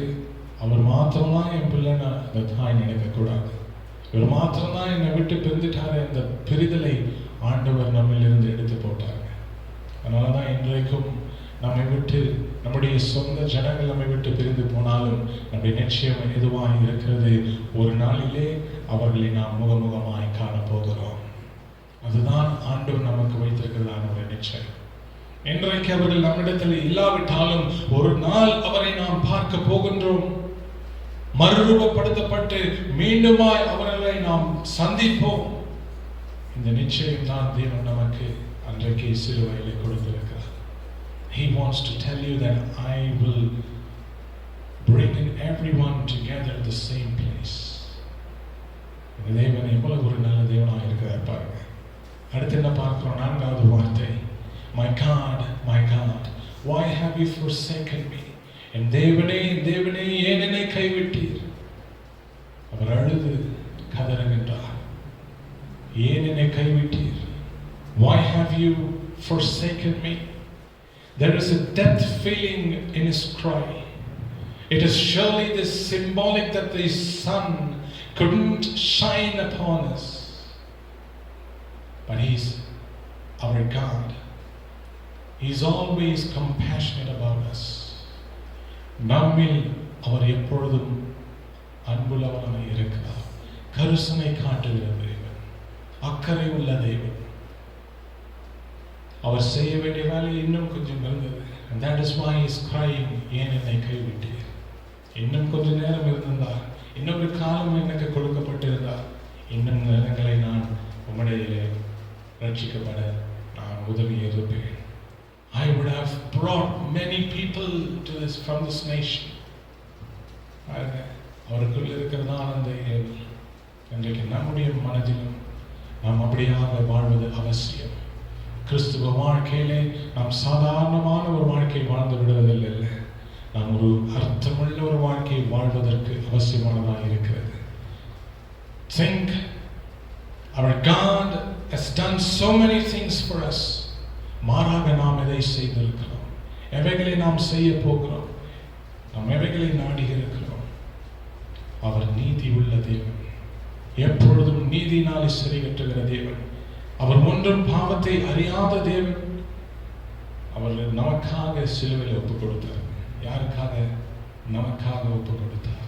அவர் மாத்திரம்தான் என் பிள்ளைன்னு அந்த தாய் நினைக்கக்கூடாது. இவர் மாத்திரம்தான் என்னை விட்டு பிரிந்துட்டாரு. இந்த பிரிதலை ஆண்டவர் நம்மிலிருந்து எடுத்து போட்டாங்க. அதனாலதான் இன்றைக்கும் நம்மை விட்டு நம்முடைய சொந்த ஜனங்கள் நம்மை விட்டு பிரிந்து போனாலும் நம்முடைய நிச்சயம் எதுவாக இருக்கிறது? ஒரு நாளிலே அவர்களை நாம் முகமுகமாய் காண போகிறோம். அதுதான் ஆண்டவர் நமக்கு வைத்திருக்கிறதான ஒரு நிச்சயம். இன்றைக்கு அவர்கள் நம்மிடத்தில் இல்லாவிட்டாலும் ஒரு நாள் அவரை நாம் பார்க்க போகின்றோம். மறுரூபப்படுத்தப்பட்டு மீண்டுமாய் அவர்களை நாம் சந்திப்போம். இந்த நிச்சயம் தான் தேவன் நமக்கு அன்றைக்கு சிலுவையிலே கொடுத்திருக்கிறார். He wants to tell you that I will bring in everyone together at the same place. இந்த தேவன் எவ்வளவு ஒரு நல்ல தேவனாக இருக்கிறார் பாருங்க. அடுத்து என்ன பார்க்கிறோம்? 4வது வார்த்தை, My God, why have you forsaken me? என் தேவனே, என் தேவனே, ஏன் என்னை கைவிட்டீர்? அவர் அழுது கதறுகின்றார். ஏன் என்னை கைவிட்டீர்? Why have you forsaken me? There is a depth feeling in his cry. It is surely this symbolic that the sun couldn't shine upon us. But he's our God. He's always compassionate about us. நம்மில் அவர் எப்பொழுதும் அன்புள்ளவராக இருக்கிறார். கருணை காட்டுகிற தேவன், அக்கறை உள்ள தேவன். அவர் செய்ய வேண்டிய வேலை இன்னும் கொஞ்சம் இருந்தது. And that is why he is crying, ஏன் என்னை கைவிட்டீர்? இன்னும் கொஞ்ச நேரம் இருந்தார், இன்னொரு காலம் எனக்கு கொடுக்கப்பட்டிருந்தார், இன்னும் நேரங்களை நான் உம்முடைய ரட்சிக்கப்பட நான் உதவி இருப்பேன். I would have brought many people to this from this nation. அவருக்குள் இருக்கிறதான அந்த இன்றைக்கு நம்முடைய மனதிலும் நாம் அப்படியாக வாழ்வது அவசியம். கிறிஸ்துவ வாழ்க்கையிலே நாம் சாதாரணமான ஒரு வாழ்க்கை வாழ்ந்து விடுவதில்லை. நாம் ஒரு அர்த்தமுள்ள ஒரு வாழ்க்கையை வாழ்வதற்கு அவசியமானதாக இருக்கிறது. Think, our God has done so many things for us. மாறாக நாம் எதை செய்திருக்கிறோம்? எவைகளை நாம் செய்ய போகிறோம்? நாம் எவைகளை நாடி இருக்கிறோம்? அவர் நீதி உள்ள தேவன், எப்பொழுதும் நீதினாலே சரி கட்டுகிற தேவன். அவர் ஒன்றும் பாவத்தை அறியாத தேவன். அவர் நமக்காக சிலுவையில் ஒப்புக் கொடுத்தார். யாருக்காக? நமக்காக ஒப்புக் கொடுத்தார்.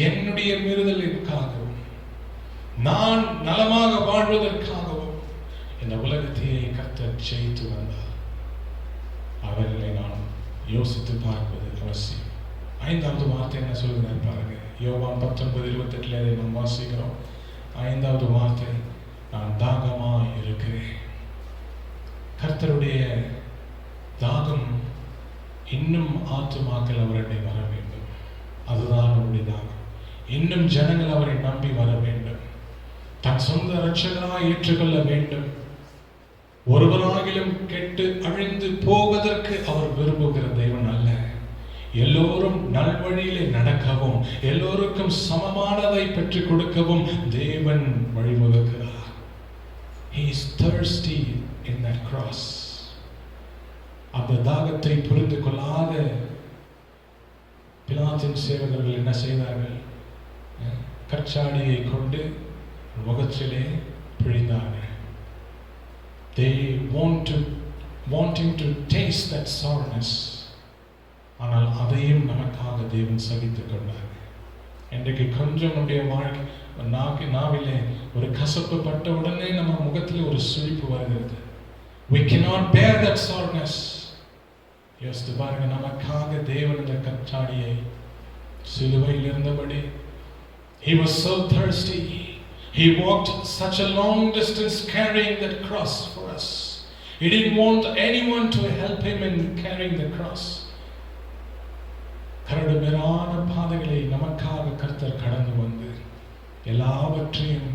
என்னுடைய மீறுதலுக்காகவும் நான் நலமாக வாழ்வதற்காகவும் இந்த உலகத்தையே கர்த்தர் ஜெயித்து வந்தார். அவர்களை நாம் யோசித்து பார்ப்பது அவசியம். 5வது வார்த்தை என்ன சொல்கிறார் பாருங்க. யோவான் 19:28 அதை நாம் வாசிக்கிறோம். 5வது வார்த்தை, நான் தாகமாய் இருக்கிறேன். கர்த்தருடைய தாகம் இன்னும் ஆத்துமாக்கள் அவரை வர வேண்டும். அதுதான் அவருடைய தாகம். இன்னும் ஜனங்கள் அவரை நம்பி வர வேண்டும். தன் சொந்த இரட்சகராய் ஏற்றுக்கொள்ள வேண்டும். ஒருவராகிலும் கெட்டு அழிந்து போவதற்கு அவர் விரும்புகிற தேவன் அல்ல. எல்லோரும் நல்வழியிலே நடக்கவும் எல்லோருக்கும் சமமானதை பெற்றுக் கொடுக்கவும் தேவன் வழிவகுக்கிறார். He is thirsty in that cross. அந்த தாகத்தை புரிந்து கொள்ளாத பிலாத்தின் சேவகர்கள் என்ன செய்தார்கள்? கற்சாடியை கொண்டு முகத்திலே பிழிந்தார்கள். They wanting to taste that sourness. ஆனால் அதையும் நமக்காக தேவன் சகித்துக் கொண்டார். இன்றைக்கு கொஞ்சம் நம்முடைய வாழ்க்கை நாவிலே ஒரு கசப்பு பட்ட உடனே நம்ம முகத்தில் ஒரு சுழிப்பு வருகிறது. We cannot bear that sourness. யோசித்து பாருங்க, நமக்காக தேவன் இந்த கற்றாடியை சிலுவையில் இருந்தபடி, he was so thirsty. He walked such a long distance carrying that cross for us. He didn't want anyone to help him in carrying the cross. கரடுமுரடான பாதைகளை நமக்காக கர்த்தர் கடந்து வந்து எல்லாவற்றையும்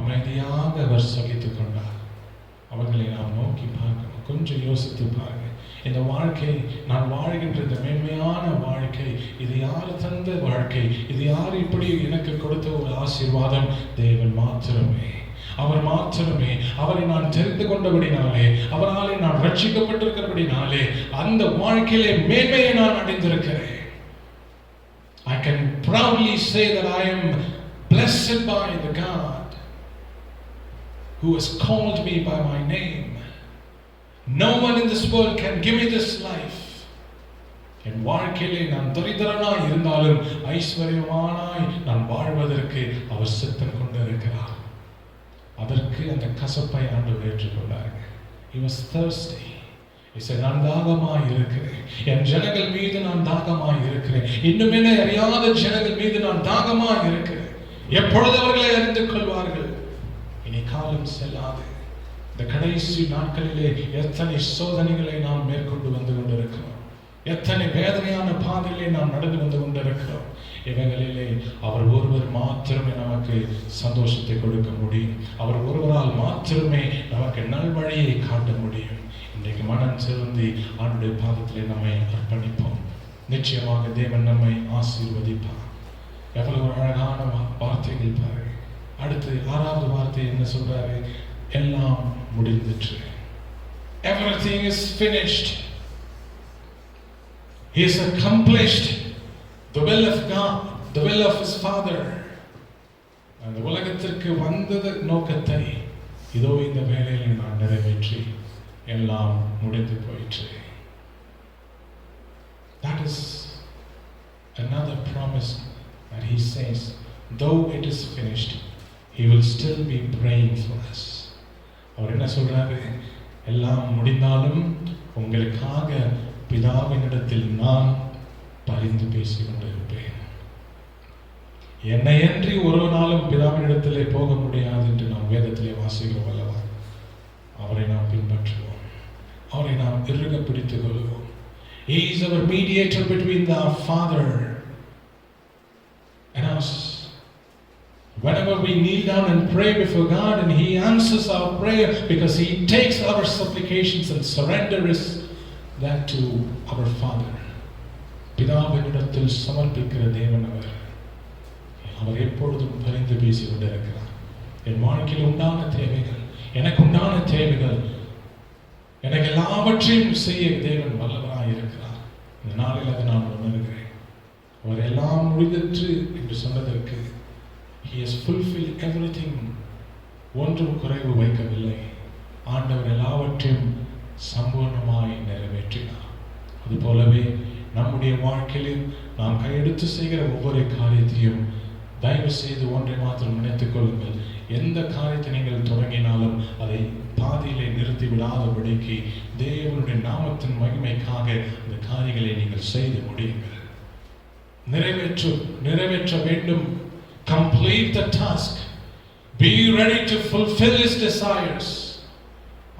அமைதியாக அவர் சகித்துக் கொண்டார். அவர்களை நாம் நோக்கி பார்க்கணும். கொஞ்சம் யோசித்து பாருங்க. இந்த வாழ்க்கை, நான் வாழ்கின்ற இந்த மேன்மையான வாழ்க்கை, இது யார் தந்த வாழ்க்கை? இது யார் இப்படி எனக்கு கொடுத்த ஒரு ஆசீர்வாதம்? தேவன் மாத்திரமே, அவர் மாத்திரமே. அவரை நான் தெரிந்து கொண்டபடினாலே, அவராலே நான் ரட்சிக்கப்பட்டிருக்கிறபடினாலே அந்த வாழ்க்கையிலே மேன்மையை நான் அடைந்திருக்கிறேன். I can proudly say that I am blessed by the God who has called me by my name. No one in this world can give me this life. என் வாழ்க்கையிலே நான் தரித்திரனாய் இருந்தாலும் ஐஸ்வர்யவானாய் நான் வாழ்வதற்கு அவர் சித்தம் கொண்டிருக்கிறார். அதற்கு அந்த கசப்பை ஆண்டவர் ஏற்றுக்கொண்டார். He was thirsty. He said, நான் தாகமாய் இருக்கிறேன். என் ஜனங்கள் மீது நான் தாகமாய் இருக்கிறேன். இன்னும் என்ன அறியாத ஜனங்கள் மீது நான் தாகமாய் இருக்கிறேன். எப்பொழுது அவர்களை அறிந்து கொள்வார்கள்? இனி காலம் செல்லாது. இந்த கடைசி நாட்களிலே எத்தனை சோதனைகளை நாம் மேற்கொண்டு வந்து கொண்டிருக்கிறோம். எத்தனை வேதனையான பாதையிலே நாம் நடந்து வந்து கொண்டிருக்கிறோம். இவைகளிலே அவர் ஒருவர் மாத்திரமே நமக்கு சந்தோஷத்தை கொடுக்க முடியும். அவர் ஒருவரால் மாத்திரமே நமக்கு நல்வழியை காட்ட முடியும். இன்றைக்கு மனம் சிறந்தி ஆண்டுடைய பாதத்திலே நம்மை அர்ப்பணிப்போம். நிச்சயமாக தேவன் நம்மை ஆசீர்வதிப்பார். எவ்வளவு அழகான வார்த்தைகள் பாருங்க. அடுத்து 6வது வார்த்தை என்ன சொல்றாரு? எல்லாம் முடிந்துச்சு. Everything is finished. He has accomplished the will of God, the will of his Father. அந்த உலகத்திற்கு வந்தது நோக்கத்தை இதோ இந்த வேளையில் நான் நிறைவேற்றி எல்லாம் முடிந்து போயிற்று. That is another promise that he says, though it is finished, he will still be praying for us. அவர் என்ன சொல்றாரு? எல்லாம் முடிந்தாலும் உங்களுக்காக பிதாவினிடத்தில் நான் பரிந்து பேசிக் கொண்டிருப்பேன். என்னையன்றி ஒரு நாளும் பிதாவினிடத்திலே போக முடியாது என்று நாம் வேதத்திலே வாசிக்கிறோம் அல்லவா? அவரை நாம் பின்பற்றுவோம். அவரை நாம் இறுக பிடித்துக் கொள்வோம். He is our mediator between the Father and us. Whenever we kneel down and pray before God, and he answers our prayer because he takes our supplications and surrenders that to our Father. பிதாவினிடத்தில் சமர்ப்பிக்கிற தேவன் அவர். அவர் எப்பொழுதும் பரிந்து பேசிக் கொண்டிருக்கிறார். என் வாழ்க்கையில் உண்டான தேவைகள், எனக்கு உண்டான தேவைகள், எனக்கு எல்லாவற்றையும் செய்ய தேவன் வல்லவராய் இருக்கிறார். இந்த நாளில் அதை நான் உணர்கிறேன். அவர் எல்லாம் முடிந்துற்று என்று சொன்னதற்கு he has fulfilled everything. ஒன்றும் குறைவு வைக்கவில்லை. ஆண்டவர் எல்லாவற்றையும் சம்பூர்ணமாய் நிறைவேற்றினார். அதுபோலவே நம்முடைய வாழ்க்கையில் நாம் கையெடுத்து செய்கிற ஒவ்வொரு காரியத்தையும் தயவு செய்து ஒன்றை மாத்திரம் நினைத்துக் கொள்ளுங்கள். எந்த காரியத்தை நீங்கள் தொடங்கினாலும் அதை பாதியிலே நிறுத்தி விடாதபடிக்கு தேவனுடைய நாமத்தின் மகிமைக்காக அந்த காரியங்களை நீங்கள் செய்து முடியுங்கள். நிறைவேற்ற வேண்டும். Complete the task. Be ready to fulfill his desires.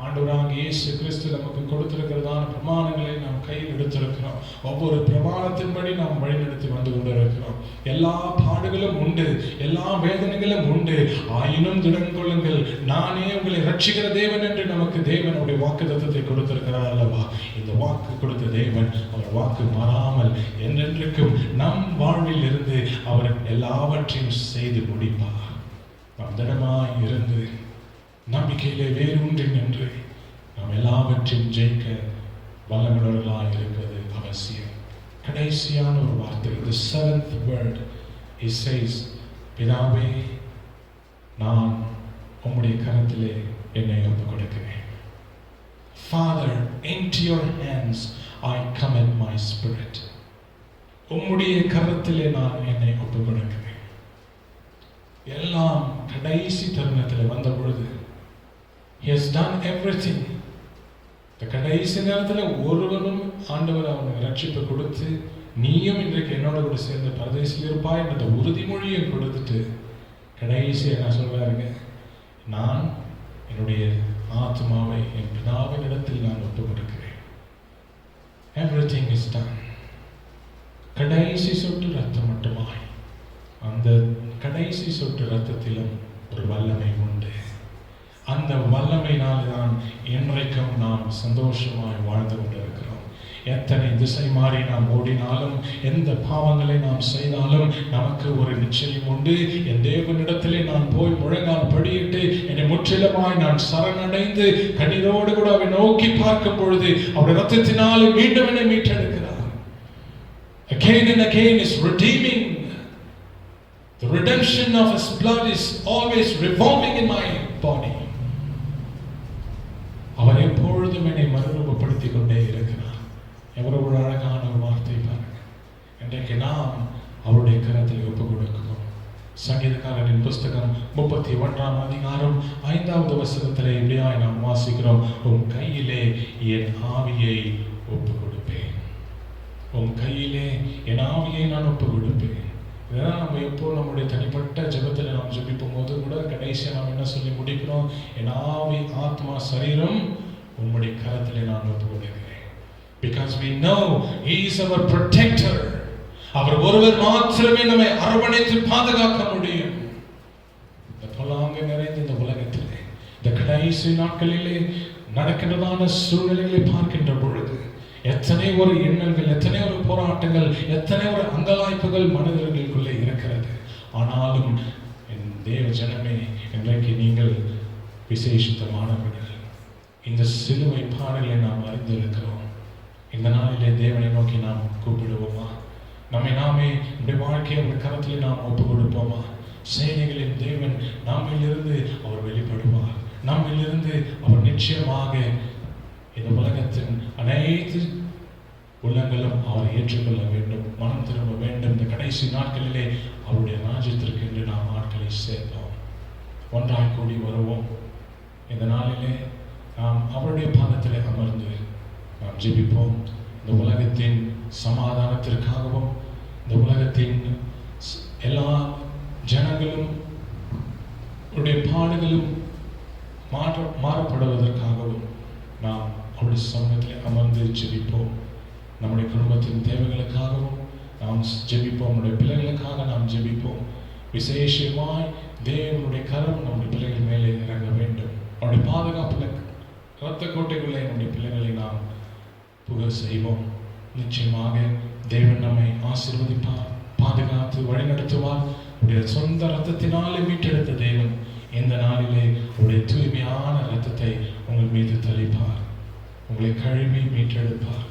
ஆண்டவராகிய இயேசு கிறிஸ்து நமக்கு கொடுத்திருக்கிறதான பிரமாணங்களை நாம் கையில் எடுத்திருக்கிறோம். ஒவ்வொரு பிரமாணத்தின்படி நாம் வழிநடத்தி வந்து கொண்டிருக்கிறோம். எல்லா பாடுகளும் உண்டு, எல்லா வேதனைகளும் உண்டு. ஆயினும் திடன் கொள்ளுங்கள், நானே உங்களை ரட்சிக்கிற தேவன் என்று நமக்கு தேவனுடைய வாக்குத்தத்தத்தை கொடுத்திருக்கிறார் அல்லவா? இந்த வாக்கு கொடுத்த தேவன் அவர் வாக்கு மாறாமல் என்றென்றைக்கும் நம் வாழ்வில் இருந்து அவர் எல்லாவற்றையும் செய்து முடிப்பார். நாம் திடமாய் இருந்து நம்பிக்கையிலே வேரூன்றி நின்று நாம் எல்லாவற்றையும் ஜெயிக்க வல்லமையுள்ளவர்களாக இருக்கிறது அவசியம். கடைசியான ஒரு வார்த்தை, the 7th word, he says, பிதாவே, நான் உம்முடைய கரத்திலே என்னை ஒப்புக் கொடுக்கிறேன். Father, into your hands I commit my spirit. உம்முடைய கரத்திலே நான் என்னை ஒப்புக் கொடுக்கிறேன். எல்லாம் கடைசி தருணத்தில் வந்த பொழுது he has done everything. இந்த கடைசி நேரத்தில் ஒருவனும் ஆண்டவர் அவனுக்கு ரட்சிப்பு கொடுத்து நீயும் இன்றைக்கு என்னோட கூட சேர்ந்து பரதேசில் இருப்பாய் என்ற உறுதிமொழியை கொடுத்துட்டு கடைசி என்ன சொல்றாருங்க, நான் என்னுடைய ஆத்மாவை என் பிதாவின் இடத்தில் நான் ஒப்புக் கொடுக்கிறேன். Everything is done. கடைசி சொட்டு ரத்தம் மட்டுமாய் அந்த கடைசி சொட்டு ரத்தத்திலும் ஒரு வல்லமை உண்டு. அந்த வல்லமையினால் தான் இன்றைக்கும் நாம் சந்தோஷமாய் வாழ்ந்து கொண்டிருக்கிறோம். எத்தனை திசை மாறி நாம் ஓடினாலும், எந்த பாவங்களை நாம் செய்தாலும் நமக்கு ஒரு நிச்சயம் உண்டு. என் தேவனிடத்திலே நான் போய் முழங்கால் படியிட்டு என்னை முற்றிலுமாய் நான் சரணடைந்து கண்ணீரோடு கூட அவரை நோக்கி பார்க்கும் பொழுது அவருடைய ரத்தத்தினாலே மீண்டும் என்னை மீட்டெடுக்கிறார். Again and again is redeeming. The redemption of his blood is always revolving in my body. அவர் எப்பொழுதும் என்னை மறுரூபப்படுத்திக் கொண்டே இருக்கிறார். எவ்வளவு அழகான ஒரு வார்த்தை பாருங்க. இன்றைக்கு நாம் அவருடைய கரத்தில் ஒப்புக் கொடுக்கிறோம். சங்கீதக்காரரின் புஸ்தகம் 31 அதிகாரம் 5வது வசனத்திலே இப்படியாய் நாம் வாசிக்கிறோம், உம் கையிலே என் ஆவியை ஒப்புக் கொடுப்பேன். உம் கையிலே என் ஆவியை நான் ஒப்புக் கொடுப்பேன். இதெல்லாம் நம்ம எப்போ நம்முடைய தனிப்பட்ட ஜெபத்தில் நாம் ஜெபிக்கும் போது கூட கடைசியாக நாம் என்ன சொல்லி முடிக்கிறோம், என் ஆவி ஆத்மா சரீரம் உம்முடைய கரத்திலே நான் ஒப்புக் கொடுக்கிறேன். Because we know he is our protector. அவர் ஒருவர் மாத்திரமே நம்மை அரவணைத்து பாதுகாக்க முடியும். இந்த பொல்லாங்கு நிறைந்த இந்த உலகத்திலே இந்த கடைசி நாட்களிலே நடக்கின்றதான சூழ்நிலைகளை பார்க்கின்ற பொழுது எத்தனை ஒரு எண்ணங்கள், எத்தனை ஒரு போராட்டங்கள், எத்தனை ஒரு அங்கலாய்ப்புகள் மனிதர்களுக்குள்ளே இருக்கிறது. ஆனாலும் என் தேவ ஜனமே, இன்றைக்கு நீங்கள் விசேஷித்தமானவர்கள். இந்த சிலுவை பாடலை நாம் அறிந்திருக்கிறோம். இந்த நாளிலே தேவனை நோக்கி நாம் கூப்பிடுவோமா? நம்மை நாமே நம்முடைய வாழ்க்கையை அவர் கரத்திலே நாம் ஒப்புக் கொடுப்போமா? சேனைகளின் தேவன் நம்மிலிருந்து அவர் வெளிப்படுவார். நம்மிலிருந்து அவர் நிச்சயமாக இந்த உலகத்தின் அனைத்து உள்ளங்களும் அவரை ஏற்றுக்கொள்ள வேண்டும், மனம் திரும்ப வேண்டும். இந்த கடைசி நாட்களிலே அவருடைய ராஜ்யத்திற்கு என்று நாம் ஆட்களை சேர்ப்போம். ஒன்றாய் கூடி வருவோம். இந்த நாளிலே நாம் அவருடைய பாதத்திலே அமர்ந்து நாம் ஜெபிப்போம். இந்த உலகத்தின் சமாதானத்திற்காகவும், இந்த உலகத்தின் எல்லா ஜனங்களும் அவருடைய பாடுகளும் மாறப்படுவதற்காகவும் நாம் அவருடைய சமூகத்தில் அமர்ந்து ஜெபிப்போம். நம்முடைய குடும்பத்தின் தேவைகளுக்காகவும் நாம் ஜெபிப்போம். நம்முடைய பிள்ளைகளுக்காக நாம் ஜெபிப்போம். விசேஷமாய் தேவனுடைய கரம் நம்முடைய பிள்ளைகள் மேலே இறங்க வேண்டும். அவருடைய பாதுகாப்பில் இரத்த கோட்டைக்குள்ளே நம்முடைய பிள்ளைகளை நாம் புக செய்வோம். நிச்சயமாக தேவன் நம்மை ஆசீர்வதிப்பார், பாதுகாத்து வழிநடத்துவார். அவருடைய சொந்த இரத்தத்தினாலே மீட்டெடுத்த தேவன் இந்த நாளிலே அவருடைய தூய்மையான இரத்தத்தை உங்கள் மீது தெளிப்பார், உங்களை கழுவி மீட்டெடுப்பார்.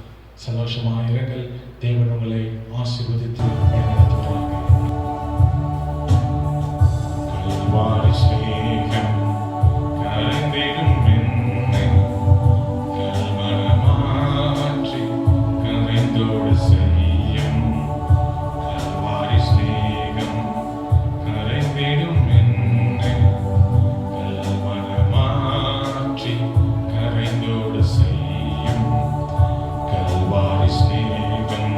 சந்தோஷமாக இருங்கள். தேவன் உங்களை ஆசீர்வதித்து வழிநடத்துவார். கல்வாரி ஸ்நேகம் கரைந்திடும் என்னை கல்மனமாற்றி கரைந்தோடு செய்யும். கல்வாரி ஸ்நேகம் கரைந்திடும் என்னை கல்மனமாற்றி கரைந்தோடு செய்யும். கல்வாரி ஸ்நேகம்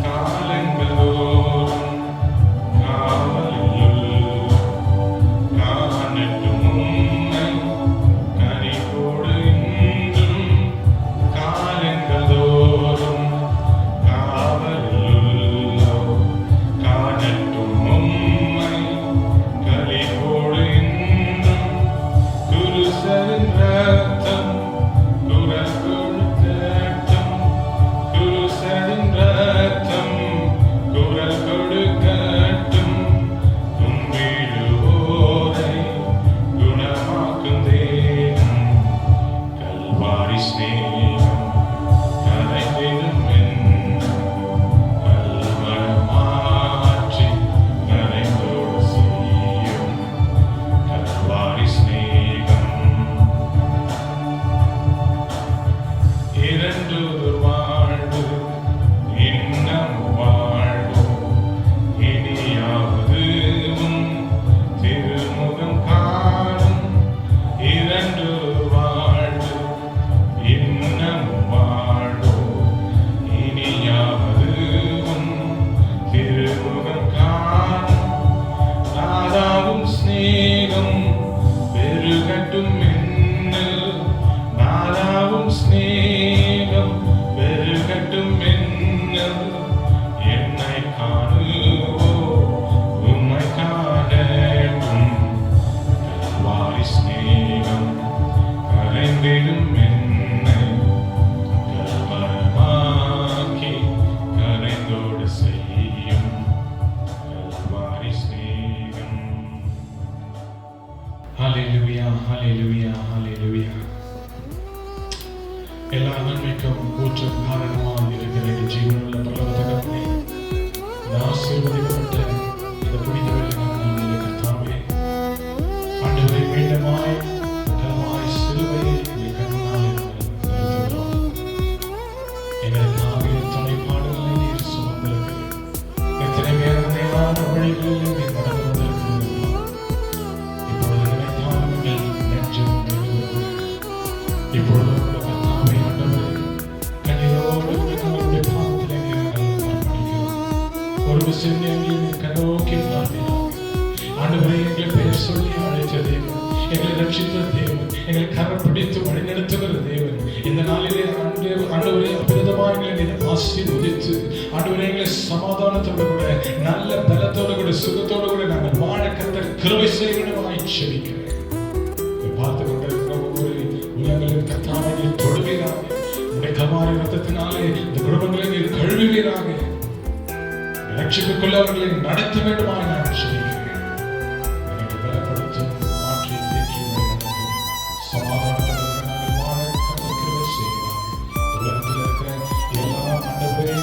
காலங்களோறும் காவலில் காணட்டும் உன்னை கனிவோடு இன்றும். காலங்களோறும் காவலில் காணட்டும் உன்னை கனிவோடு இன்றும். குருசரின் ரத்தம் குரல் கொடுக்கட்டும், குருசரின் ரத்தம் குரல் கொடுக்கட்டும். கும்பிடுவோரை குணமாக்கும் தேவன். கல்வாரி ஸ்நேகம் கரைந்திடும் என்னை கல்மனமாற்றி கரைந்தோடு செய்யும். கல்வாரி ஸ்நேகம் எல்லா நன்மைக்கும் ஊற்றும் காரணமாக இருக்கிற எங்கள் ஜீவனுள்ள பரலோக தகப்பனே, இந்த ஆசீர்வதிக்கப்பட்ட இந்த புனித வெள்ளி நாளிலே கர்த்தாவே, ஆண்டவரே, மீண்டுமாய் கனமாய் சிலுவையை எங்கள் கண்முன்னால் நிறுத்துகிறோம். எங்களுக்காக எத்தனை பாடுகளை நீர் சுமந்திருக்கிறீர், எத்தனை வேதனையான வழிகளில் நீர் நடந்து வந்திருக்கிறீர்கள். இப்பொழுது நினைத்தாலும் எங்கள் நெஞ்சம் நெருங்குகிறது. இப்பொழுது ஒரு விஷயம் எங்களை கண்ணோக்கி பார்த்தீர்கள். ஆண்டவரே, எங்களை பெயர் சொல்லி அழைத்த தேவன், எங்களை ரட்சித்த தேவன், எங்களை கரம் பிடித்து வழிநடத்துகிற தேவன், இந்த நாளிலே ஆண்டவரே அபிரதமாக எங்களை ஆசீர்வதித்து ஆண்டவரே எங்களை சமாதானத்தோடு கூட நல்ல பலத்தோடு கூட சுகத்தோடு கூட நாங்கள் வாழ கர்த்தர் கிருபை செய்வனமாய் ஜெபிக்கிறேன். பார்த்து கொண்டிருக்கிற ஒவ்வொரு உள்ளங்களின் கர்த்தாவை நீர் தொடுவீராக. உடைய கல்வாரி ரத்தத்தினாலே இந்த குடும்பங்களை நீர் கழுவுவீராக. ரட்சிப்புக்குள்ள அவர்களை நடத்த வேண்டுமாய் நான் ஜெபிக்கிறேன். எனக்கு பலப்படுத்தும், மாற்றி தேற்றி நடத்தும், சமாதானத்தோடு நாங்கள் வாழ கர்த்தர் கிருபை செய்வார். உலகத்தில் இருக்கிற எல்லா ஆண்டவரே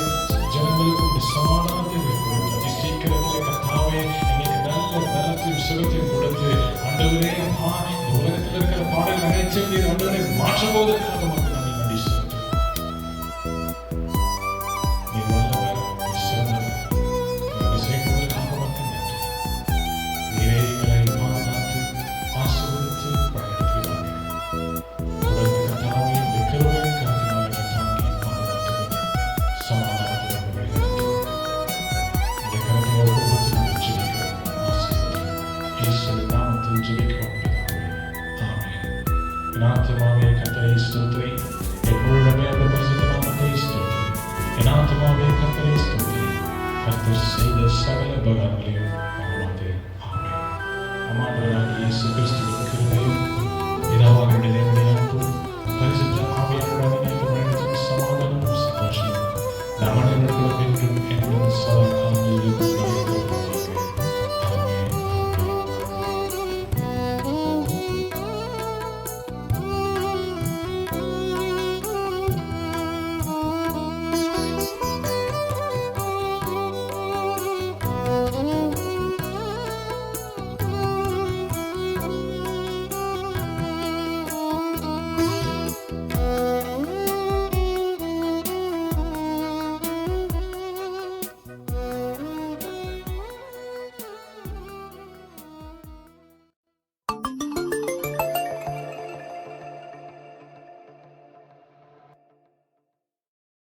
ஜனங்களுக்கும் சமாதானத்தை கொடுத்து சீக்கிரத்தில் கர்த்தாவே எங்களுக்கு நல்ல பலத்தையும் சுகத்தையும் கொடுத்து ஆண்டவரே இந்த உலகத்தில் இருக்கிற பாடல் அனைத்தையும் நீர் ஆண்டவரை மாற்றும் போதற்காக வந்து நாங்கள் நன்றி செலுத்துகிறோம். நீ வல்லவர், நீ சிறந்தவர், செய்வதற்காக மட்டும் நன்றி. நீரே எங்களை பாதுகாத்து ஆசீர்வதித்து வழிநடத்துகிறார். தொடர்ந்து கர்த்தாவே இந்த கிருபையின் கரத்தினால் எங்களை தாங்கி பாதுகாத்து சமாதானத்துடன் வழிநடத்தும். இந்த கரத்தை ஒப்புக்கொடுத்து நாங்கள் ஜெபிக்கிறோம். ஆசீர்வதிக்கிறோம். இயேசுவின் நாமத்தில் ஜெபிக்கிறோம் பிதாவே. ஆமென். என் ஆத்துமாவே கர்த்தரை ஸ்தோத்திரி, என் முழுமே அந்த பரிசுத்த நாமத்தை ஸ்தோத்திரி. என் ஆத்துமாவே கர்த்தரை ஸ்தோத்திரி, கர்த்தர் செய்த சகல உபகாரங்களையும் பாராட்டு. ஆமென். ஆண்டவராகிய இயேசு கிறிஸ்துவின்